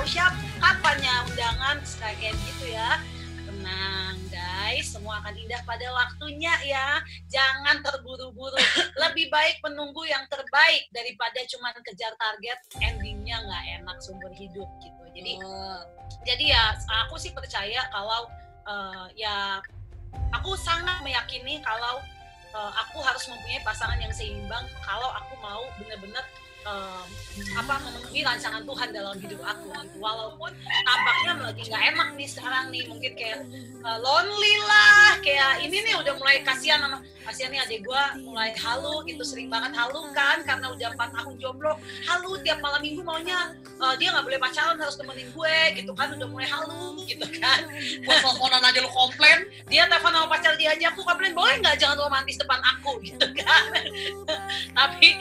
siapa, kapannya undangan, kayak gitu ya. Tenang guys, semua akan indah pada waktunya ya. Jangan terburu-buru. Lebih baik menunggu yang terbaik daripada cuma kejar target, endingnya nggak enak seumur hidup gitu. Jadi ya aku sih percaya kalau ya aku sangat meyakini kalau aku harus mempunyai pasangan yang seimbang kalau aku mau benar-benar memenuhi rancangan Tuhan dalam hidup aku gitu. Walaupun tampaknya lagi nggak enak nih sekarang nih, mungkin kayak lonely lah, kayak ini nih udah mulai kasihan nih adik gue mulai halu gitu, sering banget halu kan karena udah 4 tahun jomblo, halu tiap malam minggu maunya dia nggak boleh pacaran, harus temenin gue gitu kan, udah mulai halu gitu kan. Gua teleponan aja lu komplain, dia telepon sama pacar dia aja aku komplain, boleh nggak jangan romantis depan aku gitu kan. Tapi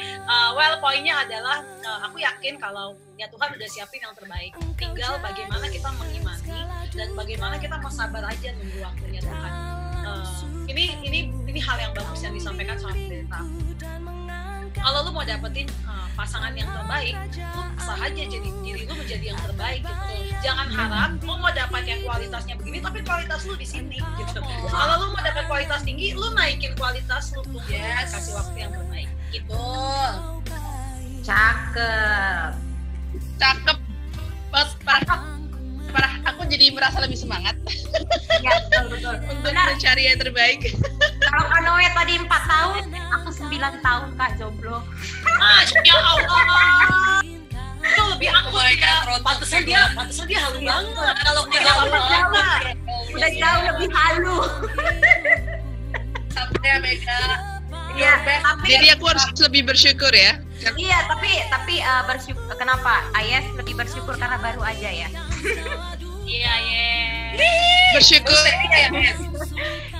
poinnya adalah aku yakin kalau ya Tuhan udah siapin yang terbaik, tinggal bagaimana kita mengimani dan bagaimana kita mau sabar aja nunggu waktunya Tuhan. Ini hal yang bagus yang disampaikan sama pendeta. Kalau lu mau dapetin pasangan yang terbaik, lu sah aja jadi diri lu menjadi yang terbaik gitu. Jangan harap lu mau dapat yang kualitasnya begini tapi kualitas lu di sini gitu. Kalau lu mau dapat kualitas tinggi, lu naikin kualitas lu, kasih waktu yang terbaik gitu. Cakep. Parah, aku jadi merasa lebih semangat Ya, betul. untuk Benar. mencari yang terbaik. Kalau Kak Noe tadi 4 tahun, aku 9 tahun Kak jomblo. Ya Allah. Itu lebih aku Oh my ya. God, Pantesan dia halu banget. Kalau dia Ya lama Allah. jalan. udah jauh lebih halu. Sampai ya Mega. Iya, tapi Jadi aku harus lebih bersyukur ya. iya, tapi bersyukur. Kenapa? Ayes lebih bersyukur karena baru aja ya. Iya, Bersyukur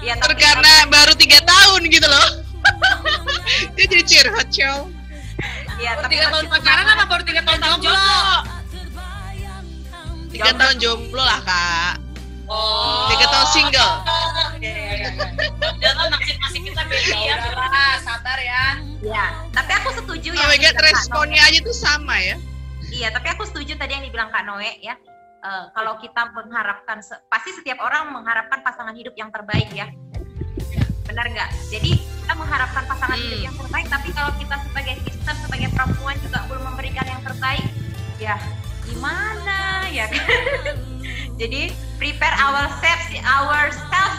Iya, tapi karena baru 3 tahun gitu loh. Dia jadi curhat, Cel. iya, tapi 3 tahun bersyukur pacaran karena- apa baru 3 tahun jomblo? 3 tahun jomblo lah, Kak. Oh. 3 tahun single. Jangan masih kita beda ya. Udahlah, sabar ya. Iya, tapi aku setuju Oh my god, dibilang Kak responnya Noe. aja tuh sama ya. Iya, tapi aku setuju tadi yang dibilang Kak Noe ya. Kalau kita mengharapkan, pasti setiap orang mengharapkan pasangan hidup yang terbaik ya. Benar nggak? Jadi kita mengharapkan pasangan hidup yang terbaik, tapi kalau kita sebagai Kristen, sebagai perempuan juga belum memberikan yang terbaik, ya gimana ya kan? Jadi prepare ourselves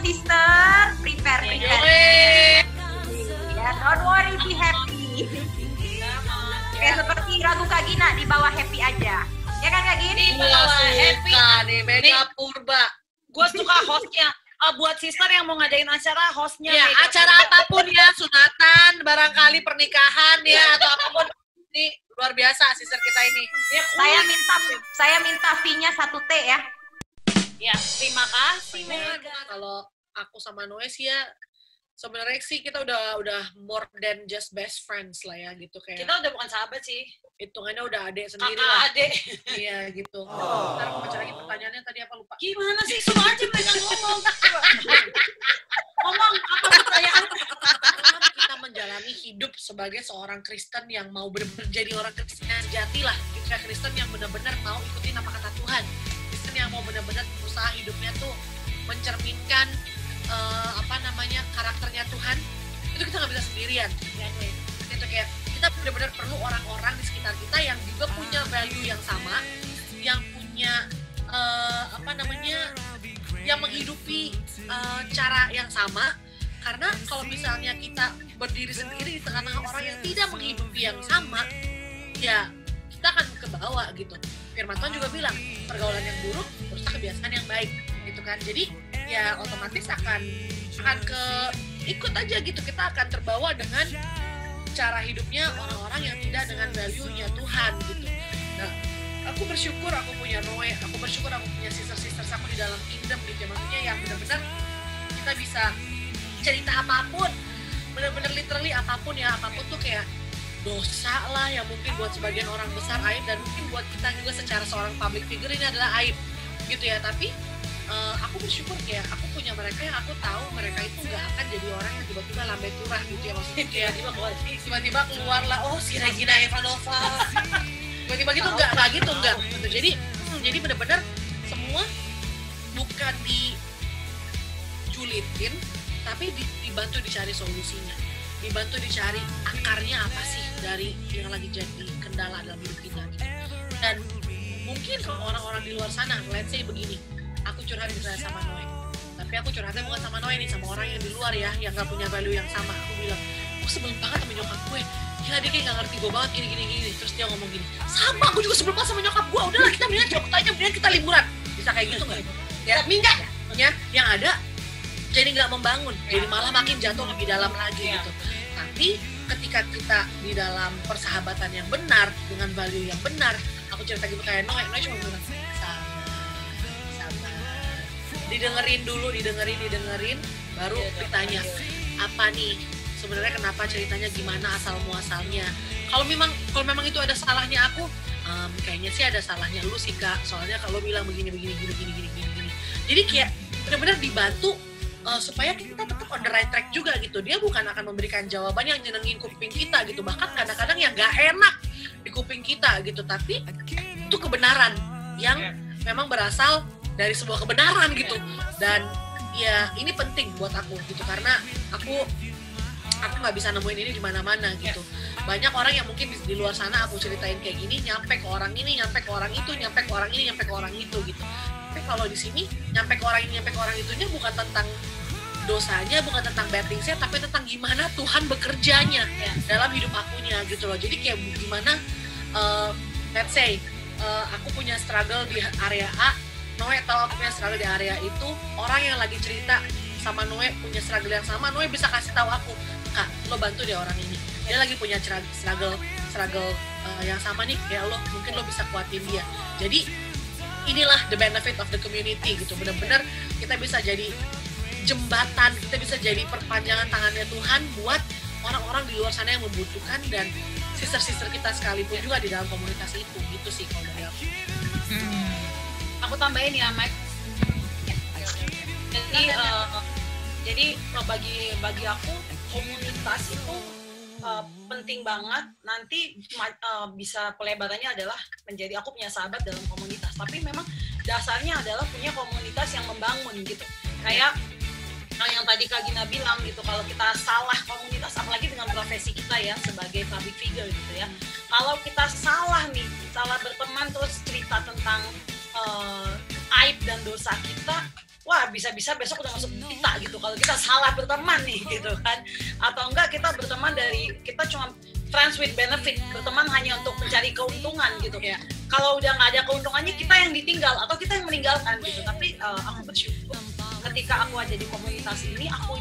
sister, prepare. Ya, don't worry, be happy. Kayak seperti lagu Kak Gina, di bawah happy aja. Ya kan Kak Gini? Suka nih Mega Purba. Gue suka hostnya. Buat sister yang mau ngadain acara, hostnya. Ya, Mega acara Purba. apapun ya, sunatan, barangkali pernikahan ya, atau apapun. Ini luar biasa sister kita ini. Ya, Saya minta fee-nya 1 T ya. ya, terima kasih Mega. Mega. Kalau aku sama Noe sih ya, sebenarnya sih kita udah more than just best friends lah ya gitu kayak. Kita udah bukan sahabat sih. Hitungannya udah adik sendiri Kakak lah. adik. Iya gitu. Ntar aku baca lagi pertanyaannya tadi apa lupa. Gimana sih? Suruh aja mereka ngomong. Ngomong apa pertanyaan? Dalam kita menjalani hidup sebagai seorang Kristen yang mau benar-benar jadi orang Kristen yang sejati lah, gitu ya, Kristen yang benar-benar mau ikutin apa kata Tuhan, Kristen yang mau benar-benar berusaha hidupnya tuh mencerminkan karakternya Tuhan, itu kita nggak bisa sendirian. Itu kayak kita benar-benar perlu orang-orang di sekitar kita yang juga punya value yang sama, yang punya yang menghidupi cara yang sama. Karena kalau misalnya kita berdiri sendiri di tengah-tengah orang yang tidak menghidupi yang sama, ya kita akan ke bawah gitu. Firman Tuhan juga bilang, pergaulan yang buruk merusak kebiasaan yang baik, gitu kan. Jadi ya otomatis akan ikut aja gitu. Kita akan terbawa dengan cara hidupnya orang-orang yang tidak dengan value-nya Tuhan gitu. Nah, aku bersyukur aku punya Noe, aku bersyukur aku punya sister-sister aku di dalam kingdom gitu. Maksudnya yang benar-benar kita bisa cerita apapun, bener-bener literally apapun ya, apapun tuh kayak dosa lah yang mungkin buat sebagian orang besar aib, dan mungkin buat kita juga secara seorang public figure ini adalah aib gitu ya. Tapi aku bersyukur kayak aku punya mereka yang aku tahu mereka itu nggak akan jadi orang yang tiba-tiba lambe turah gitu ya, maksudnya kayak tiba-tiba keluar lah, oh si Regina Ivanova tiba-tiba gitu, nggak gitu, nggak gitu. Jadi bener-bener semua bukan dijulitin, tapi dibantu dicari solusinya, dibantu dicari akarnya apa sih dari yang lagi jadi kendala dalam hidup kita gitu. Dan mungkin kalau orang-orang di luar sana, let's say begini, aku curhat misalnya sama Noe, tapi aku curhatnya bukan sama Noe nih, sama orang yang di luar ya, yang gak punya value yang sama. Aku bilang, aku sebelum banget sama nyokap gue, gila dia kayak gak ngerti gue banget gini. Terus dia ngomong gini, sama aku juga sebelum banget sama nyokap gue, udahlah kita mendingan cukup aja, mendingan kita liburan. Bisa kayak gitu gak? Ya, minggat ya, yang ada jadi nggak membangun, jadi malah makin jatuh lebih dalam lagi gitu. Tapi ketika kita di dalam persahabatan yang benar, dengan value yang benar, aku cerita gitu kayak Noe cuma bilang sabar, didengerin dulu, didengerin, baru ditanya apa nih sebenarnya, kenapa ceritanya, gimana asal muasalnya. Kalau memang itu ada salahnya aku, kayaknya sih ada salahnya lu sih Kak, soalnya kalau bilang begini. Jadi kayak benar-benar dibantu supaya kita tetap on the right track juga gitu. Dia bukan akan memberikan jawaban yang nyenengin kuping kita gitu, bahkan kadang-kadang yang gak enak di kuping kita gitu, tapi itu kebenaran yang memang berasal dari sebuah kebenaran gitu. Dan ya ini penting buat aku gitu, karena aku nggak bisa nemuin ini di mana-mana gitu. Banyak orang yang mungkin di luar sana aku ceritain kayak gini, nyampe ke orang ini, nyampe ke orang itu, nyampe ke orang ini, nyampe ke orang itu gitu. Tapi kalau di sini nyampe ke orang ini, nyampe ke orang itunya bukan tentang dosanya, bukan tentang bad things-nya, tapi tentang gimana Tuhan bekerjanya dalam hidup akunya gitu loh. Jadi kayak gimana let's say aku punya struggle di area A, Noe tahu aku punya struggle di area itu, orang yang lagi cerita sama Noe punya struggle yang sama, Noe bisa kasih tahu aku, Kak, lo bantu deh orang ini, dia lagi punya struggle yang sama nih kayak lo, mungkin lo bisa kuatin dia. Jadi inilah the benefit of the community gitu, benar-benar kita bisa jadi jembatan, kita bisa jadi perpanjangan tangannya Tuhan buat orang-orang di luar sana yang membutuhkan, dan sister-sister kita sekalipun juga di dalam komunitas itu, gitu sih kalau dari aku. Aku tambahin ya, Mike. Jadi bagi aku komunitas itu penting banget. Nanti bisa pelebarannya adalah menjadi aku punya sahabat dalam komunitas. Tapi memang dasarnya adalah punya komunitas yang membangun gitu. Kayak yang tadi Kak Gina bilang gitu, kalau kita salah komunitas, apalagi dengan profesi kita ya sebagai public figure gitu ya. Kalau kita salah berteman terus cerita tentang aib dan dosa kita, wah bisa-bisa besok udah masuk kita gitu kalau kita salah berteman nih gitu kan. Atau enggak kita berteman kita cuma friends with benefit, berteman hanya untuk mencari keuntungan gitu ya. Kalau udah nggak ada keuntungannya, kita yang ditinggal atau kita yang meninggalkan gitu. Tapi aku bersyukur ketika aku ada di komunitas ini, aku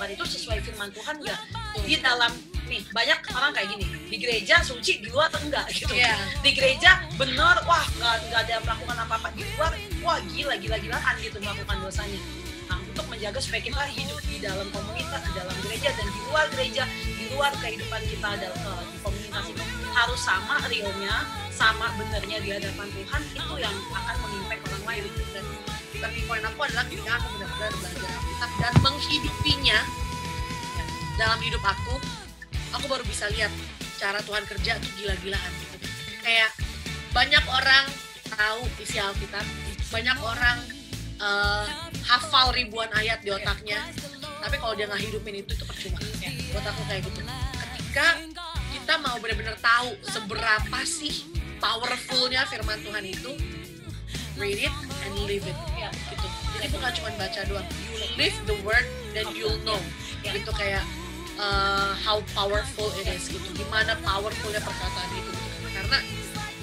itu sesuai firman Tuhan nggak di dalam nih. Banyak orang kayak gini, di gereja suci, di luar enggak gitu. Di gereja bener, wah nggak ada melakukan apa-apa, di luar wah gila-gilaan gitu melakukan dosanya. Nah, untuk menjaga supaya kita hidup di dalam komunitas, di dalam gereja dan di luar gereja, di luar kehidupan kita di komunitas itu harus sama realnya, sama benernya di hadapan Tuhan, itu yang akan mengimpact orang lain. Dan turning point aku adalah ketika aku benar-benar belajar Alkitab dan menghidupinya ya, dalam hidup aku baru bisa lihat cara Tuhan kerja itu gila-gilaan gitu. Kayak banyak orang tahu isi Alkitab, banyak orang hafal ribuan ayat di otaknya, tapi kalau dia nggak hidupin itu percuma ya. Buat aku kayak gitu. Ketika kita mau benar-benar tahu seberapa sih powerfulnya firman Tuhan itu, read it and live it ya, gitu. Jadi bukan cuma baca doang, you live the word then you'll know gitu. Kayak how powerful it is gitu, gimana powerfulnya perkataan itu gitu. Karena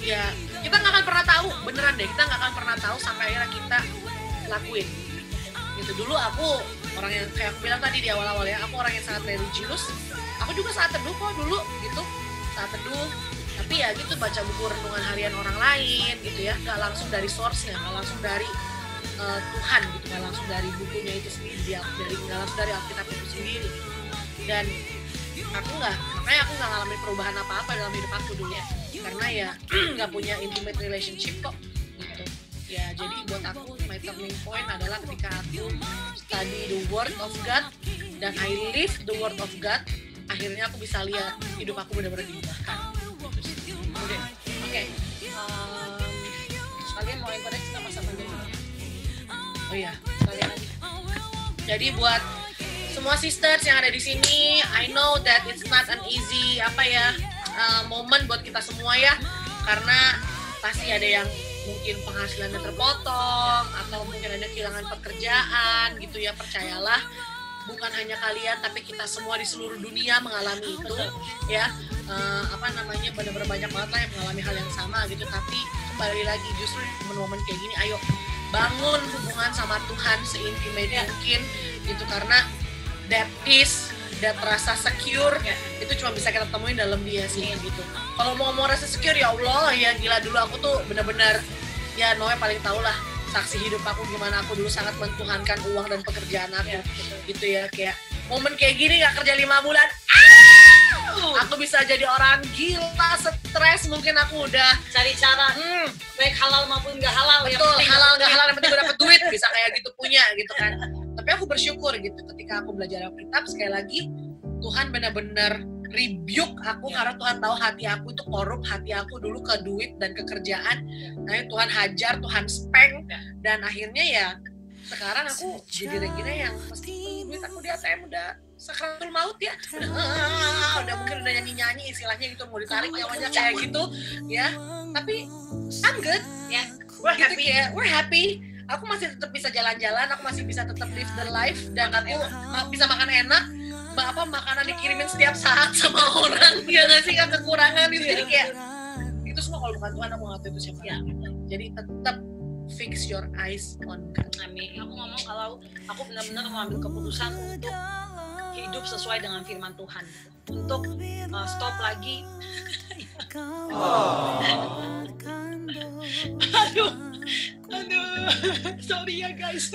ya kita nggak akan pernah tahu, beneran deh, kita nggak akan pernah tahu sampai akhirnya kita lakuin gitu. Dulu aku orang yang kayak aku bilang tadi di awal-awal ya, aku orang yang sangat religius, aku juga saat teduh kok dulu gitu, saat teduh. Tapi ya gitu, baca buku renungan harian orang lain gitu ya, nggak langsung dari source-nya, nggak langsung dari Tuhan gitu, nggak langsung dari bukunya itu sendiri, nggak langsung dari Alkitab itu sendiri gitu. Dan makanya aku nggak ngalamin perubahan apa-apa dalam hidup aku dulu ya, karena ya nggak punya intimate relationship kok gitu ya. Jadi buat aku my turning point adalah ketika aku study the word of God dan I live the word of God, akhirnya aku bisa lihat hidup aku benar-benar diubahkan. Oke. Kalian mau encourage sama dulu? Oh iya, kalian aja. Jadi buat semua sisters yang ada di sini, I know that it's not an easy moment buat kita semua ya, karena pasti ada yang mungkin penghasilannya terpotong atau mungkin ada kehilangan pekerjaan gitu ya. Percayalah, bukan hanya kalian tapi kita semua di seluruh dunia mengalami itu ya. Benar-benar banyak banget lah yang mengalami hal yang sama gitu. Tapi kembali lagi, justru di momen-momen kayak gini, ayo bangun hubungan sama Tuhan seintimate mungkin gitu, karena that peace, that rasa secure itu cuma bisa kita temuin dalam Dia sih gitu. Kalau mau rasa secure, ya Allah ya gila, dulu aku tuh benar-benar ya, Noe paling tahu lah saksi hidup aku gimana aku dulu sangat mentuhankan uang dan pekerjaan aku gitu ya. Kayak momen kayak gini gak kerja 5 bulan, aku bisa jadi orang gila, stres, mungkin aku udah Cari cara baik halal maupun nggak halal. betul, halal nggak halal yang penting gue dapet duit, bisa kayak gitu punya gitu kan. Tapi aku bersyukur gitu ketika aku belajar Alkitab, sekali lagi Tuhan benar-benar rebuke aku karena Tuhan tahu hati aku itu korup, hati aku dulu ke duit dan kekerjaan. Nah Tuhan hajar, Tuhan speng, dan akhirnya ya sekarang aku jadi Regina yang mesti duit aku di ATM udah sakratul maut ya, udah mungkin udah nyanyi-nyanyi istilahnya gitu, mau ditarik nyawanya kayak gitu ya. Tapi I'm good ya, we're happy. Aku masih tetap bisa jalan-jalan, aku masih bisa tetap live the life, dan aku bisa makan enak, makanan dikirimin setiap saat sama orang, ya nggak sih, kan kekurangan gitu. Jadi kayak itu semua kalau bukan Tuhan, aku nggak tahu itu siapa ya. Jadi tetap fix your eyes on God. Amin. Aku ngomong kalau aku benar-benar mengambil keputusan untuk hidup sesuai dengan firman Tuhan, untuk stop lagi. aduh, sorry ya guys.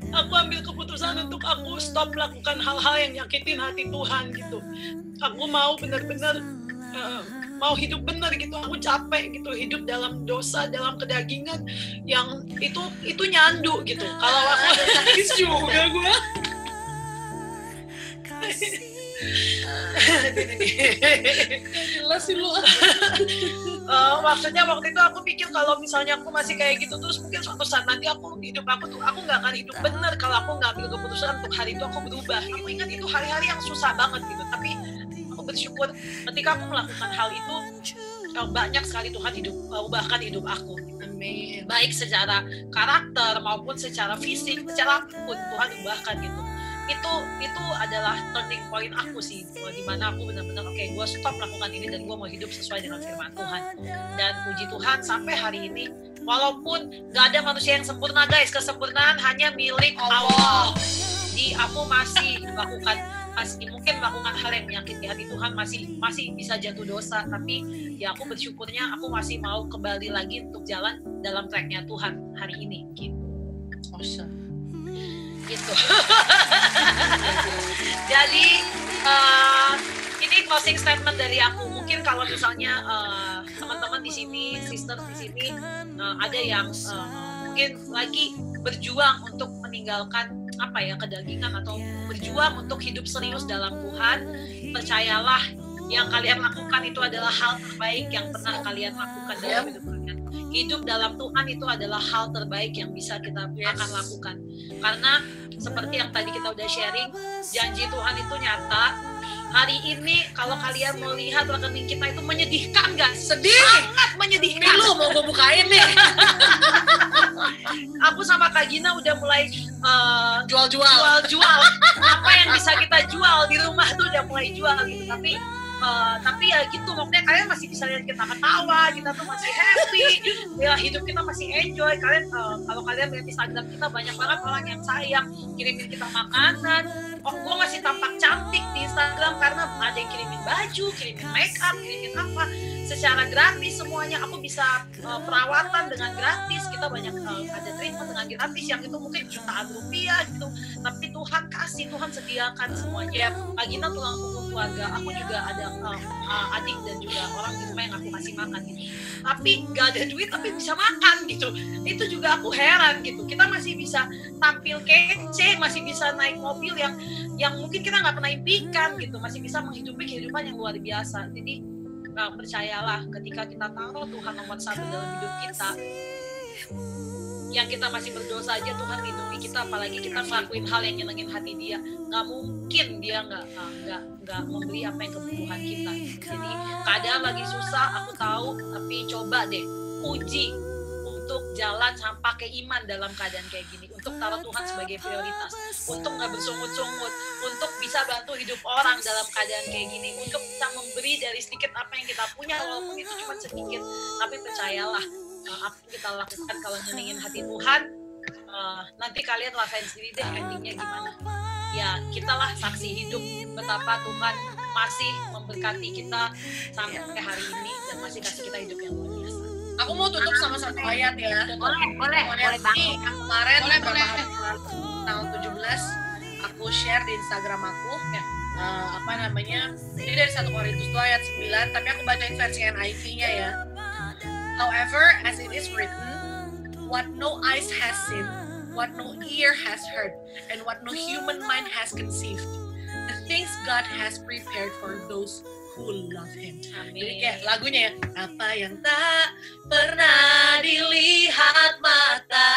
Aku ambil keputusan untuk aku stop lakukan hal-hal yang nyakitin hati Tuhan gitu. Aku mau benar-benar mau hidup benar gitu. Aku capek gitu hidup dalam dosa, dalam kedagingan yang itu nyandu gitu. Kalau aku nangis juga gue. Jelas sih lu. Maksudnya waktu itu aku pikir kalau misalnya aku masih kayak gitu terus mungkin suatu saat nanti aku nggak akan hidup benar kalau aku nggak ambil keputusan untuk hari itu aku berubah. Aku ingat itu hari-hari yang susah banget gitu. Tapi aku bersyukur ketika aku melakukan hal itu banyak sekali Tuhan ubahkan hidup aku. Amin. Baik secara karakter maupun secara fisik, secara apapun Tuhan ubahkan gitu. Itu adalah turning point aku sih, di mana aku benar-benar gue stop lakukan ini dan gue mau hidup sesuai dengan firman Tuhan. Dan puji Tuhan sampai hari ini walaupun gak ada manusia yang sempurna guys, kesempurnaan hanya milik Allah. Jadi aku masih mungkin melakukan hal yang menyakiti hati Tuhan, masih bisa jatuh dosa, tapi ya aku bersyukurnya aku masih mau kembali lagi untuk jalan dalam tracknya Tuhan hari ini gitu. Awesome. Gitu. Jadi ini closing statement dari aku. Mungkin kalau misalnya teman-teman di sini, sister di sini ada yang mungkin lagi berjuang untuk meninggalkan kedagingan atau berjuang untuk hidup serius dalam Tuhan, percayalah yang kalian lakukan itu adalah hal terbaik yang pernah kalian lakukan dalam hidup kalian. Hidup dalam Tuhan itu adalah hal terbaik yang bisa kita akan lakukan. Karena seperti yang tadi kita udah sharing, janji Tuhan itu nyata. Hari ini kalau kalian mau lihat rekening kita itu menyedihkan guys. Sedih. Sangat menyedihkan. Lu mau gue bukain nih. Aku sama Kak Gina udah mulai jual-jual. Apa yang bisa kita jual di rumah tuh udah mulai jual gitu. Tapi ya gitu, maksudnya kalian masih bisa lihat kita ketawa, kita tuh masih happy, ya hidup kita masih enjoy. Kalian kalau kalian lihat Instagram kita banyak banget orang yang sayang kirimin kita makanan. Gue masih tampak cantik di Instagram karena ada yang kirimin baju, kirimin make up, kirimin apa secara gratis semuanya. Aku bisa perawatan dengan gratis, kita banyak ada treatment dengan gratis yang itu mungkin jutaan rupiah gitu. Tapi Tuhan kasih, Tuhan sediakan semuanya. Agina tulang punggung keluarga, aku juga ada adik dan juga orang di rumah yang aku kasih makan gitu. Tapi gak ada duit tapi bisa makan gitu. Itu juga aku heran gitu. Kita masih bisa tampil kece, masih bisa naik mobil yang mungkin kita nggak pernah impikan gitu, masih bisa menghidupi kehidupan yang luar biasa. Jadi percayalah ketika kita taruh Tuhan nomor satu dalam hidup kita, yang kita masih berdosa aja Tuhan lindungi kita, apalagi kita ngelakuin hal yang nyenengin hati Dia. Nggak mungkin Dia nggak memberi apa yang kebutuhan kita. Jadi keadaan lagi susah, aku tahu, tapi coba deh uji untuk jalan sampai pakai iman dalam keadaan kayak gini, untuk taruh Tuhan sebagai prioritas, untuk nggak bersungut-sungut, untuk bisa bantu hidup orang dalam keadaan kayak gini, untuk bisa memberi dari sedikit apa yang kita punya, walaupun itu cuma sedikit. Tapi percayalah, apa yang kita lakukan kalau nyenengin hati Tuhan, nanti kalian rasain sendiri deh endingnya gimana. Ya kita lah saksi hidup betapa Tuhan masih memberkati kita sampai hari ini dan masih kasih kita hidup yang luar biasa. Aku mau tutup sama satu ayat ya. Boleh banget. Kemarin beberapa hari lalu, tanggal 17 aku share di Instagram aku ini dari 1 Korintus 2 ayat 9, tapi aku bacain versi NIV-nya ya. However, as it is written, what no eyes has seen, what no ear has heard, and what no human mind has conceived, the things God has prepared for those who love Him. Jadi kayak lagunya ya, apa yang tak pernah dilihat mata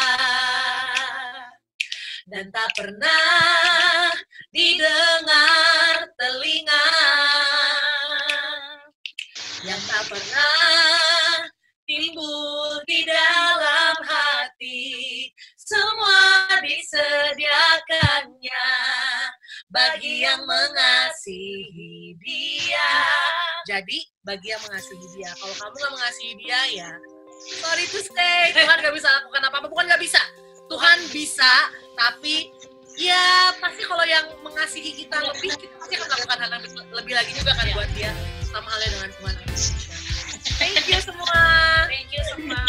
dan tak pernah didengar telinga, yang tak pernah timbul di dalam hati, semua disediakannya bagi yang mengasihi Dia. Jadi bagi yang mengasihi Dia. Kalau kamu nggak mengasihi Dia ya Sorry to say, Tuhan gak bisa lakukan apa-apa. Bukan gak bisa, Tuhan bisa, tapi ya pasti kalau yang mengasihi kita lebih, kita pasti akan melakukan hal yang lebih lagi juga kan buat dia. Sama halnya dengan Tuhan. Thank you semua. Thank you semua.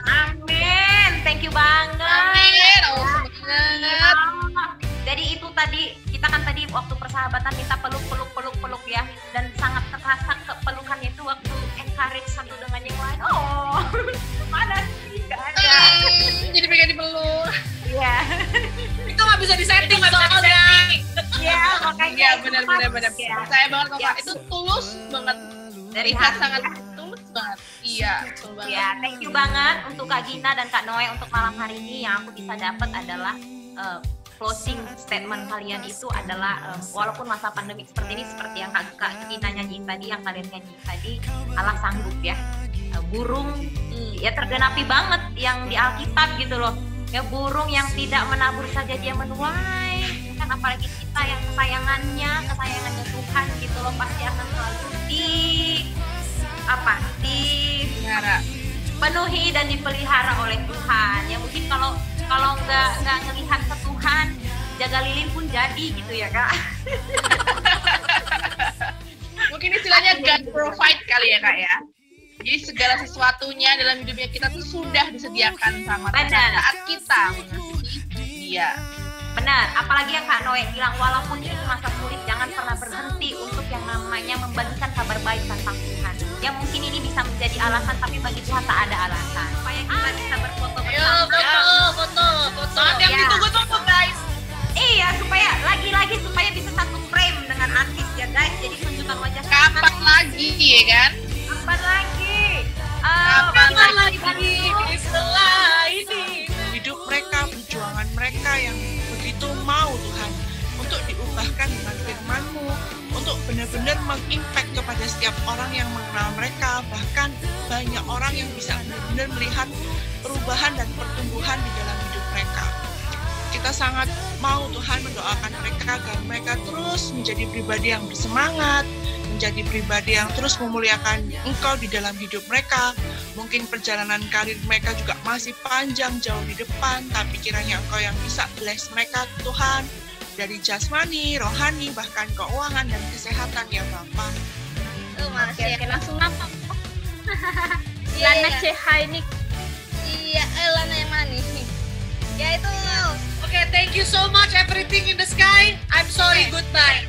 Amin. Thank you banget. Amin. Semangat. Jadi itu tadi kita kan tadi waktu persahabatan minta peluk ya, dan sangat terasa kepelukannya itu waktu encourage satu dengan yang lain. Oh, mana sih? Gak ada. Jadi pengen dipeluk. Iya. Itu gak bisa disetting soalnya. Iya, makanya. Iya benar. Ya. Saya banget kok, itu tulus banget. Dari Kita hati. sangat tulus banget. Iya, betul banget. Ya, thank you banget untuk Kak Gina dan Kak Noe untuk malam hari ini. Yang aku bisa dapat adalah closing statement kalian itu adalah walaupun masa pandemi seperti ini, seperti yang Kak Gina nyanyiin tadi, yang kalian nyanyiin tadi, Allah sanggup ya. Burung ya tergenapi banget yang di Alkitab gitu loh. Ya burung yang tidak menabur saja dia menuai. Kan apalagi kita yang kesayangannya Tuhan gitu loh, pasti akan selalu dipenuhi dan dipelihara oleh Tuhan. Ya mungkin kalau nggak ngelihat ke Tuhan, jaga lilin pun jadi gitu ya Kak. Mungkin istilahnya God provide kali ya Kak ya. Jadi segala sesuatunya dalam hidupnya kita tuh sudah disediakan sama Tuhan saat kita mengasihi Dia. Benar, apalagi yang Kak Noe bilang, walaupun ini masa sulit, jangan pernah berhenti untuk yang namanya membagikan kabar baik tentang Tuhan. Ya mungkin ini bisa menjadi alasan, tapi bagi Tuhan tak ada alasan. Supaya kita bisa berfoto bersama. Foto. Saat yang ditunggu-tunggu guys. Iya, supaya lagi-lagi supaya bisa satu frame dengan artis ya guys. Jadi tunjukkan wajah Kapan lagi ya kan? Kapan lagi? Kapan lagi setelah ini? Hidup mereka, perjuangan mereka yang begitu mau Tuhan untuk diubahkan dengan firman-Mu, untuk benar-benar mengimpact kepada setiap orang yang mengenal mereka, bahkan banyak orang yang bisa benar-benar melihat perubahan dan pertumbuhan di dalam hidup mereka. Kita sangat mau Tuhan mendoakan mereka agar mereka terus menjadi pribadi yang bersemangat, menjadi pribadi yang terus memuliakan Engkau di dalam hidup mereka. Mungkin perjalanan karir mereka juga masih panjang jauh di depan, tapi kiranya Engkau yang bisa bless mereka Tuhan, dari jasmani, rohani, bahkan keuangan dan kesehatan ya Bapa. Oke, langsung apa? Lana Cehaini. Iya, Lana yang manis. Ya itu. Okay, thank you so much everything in the sky. I'm sorry, goodbye.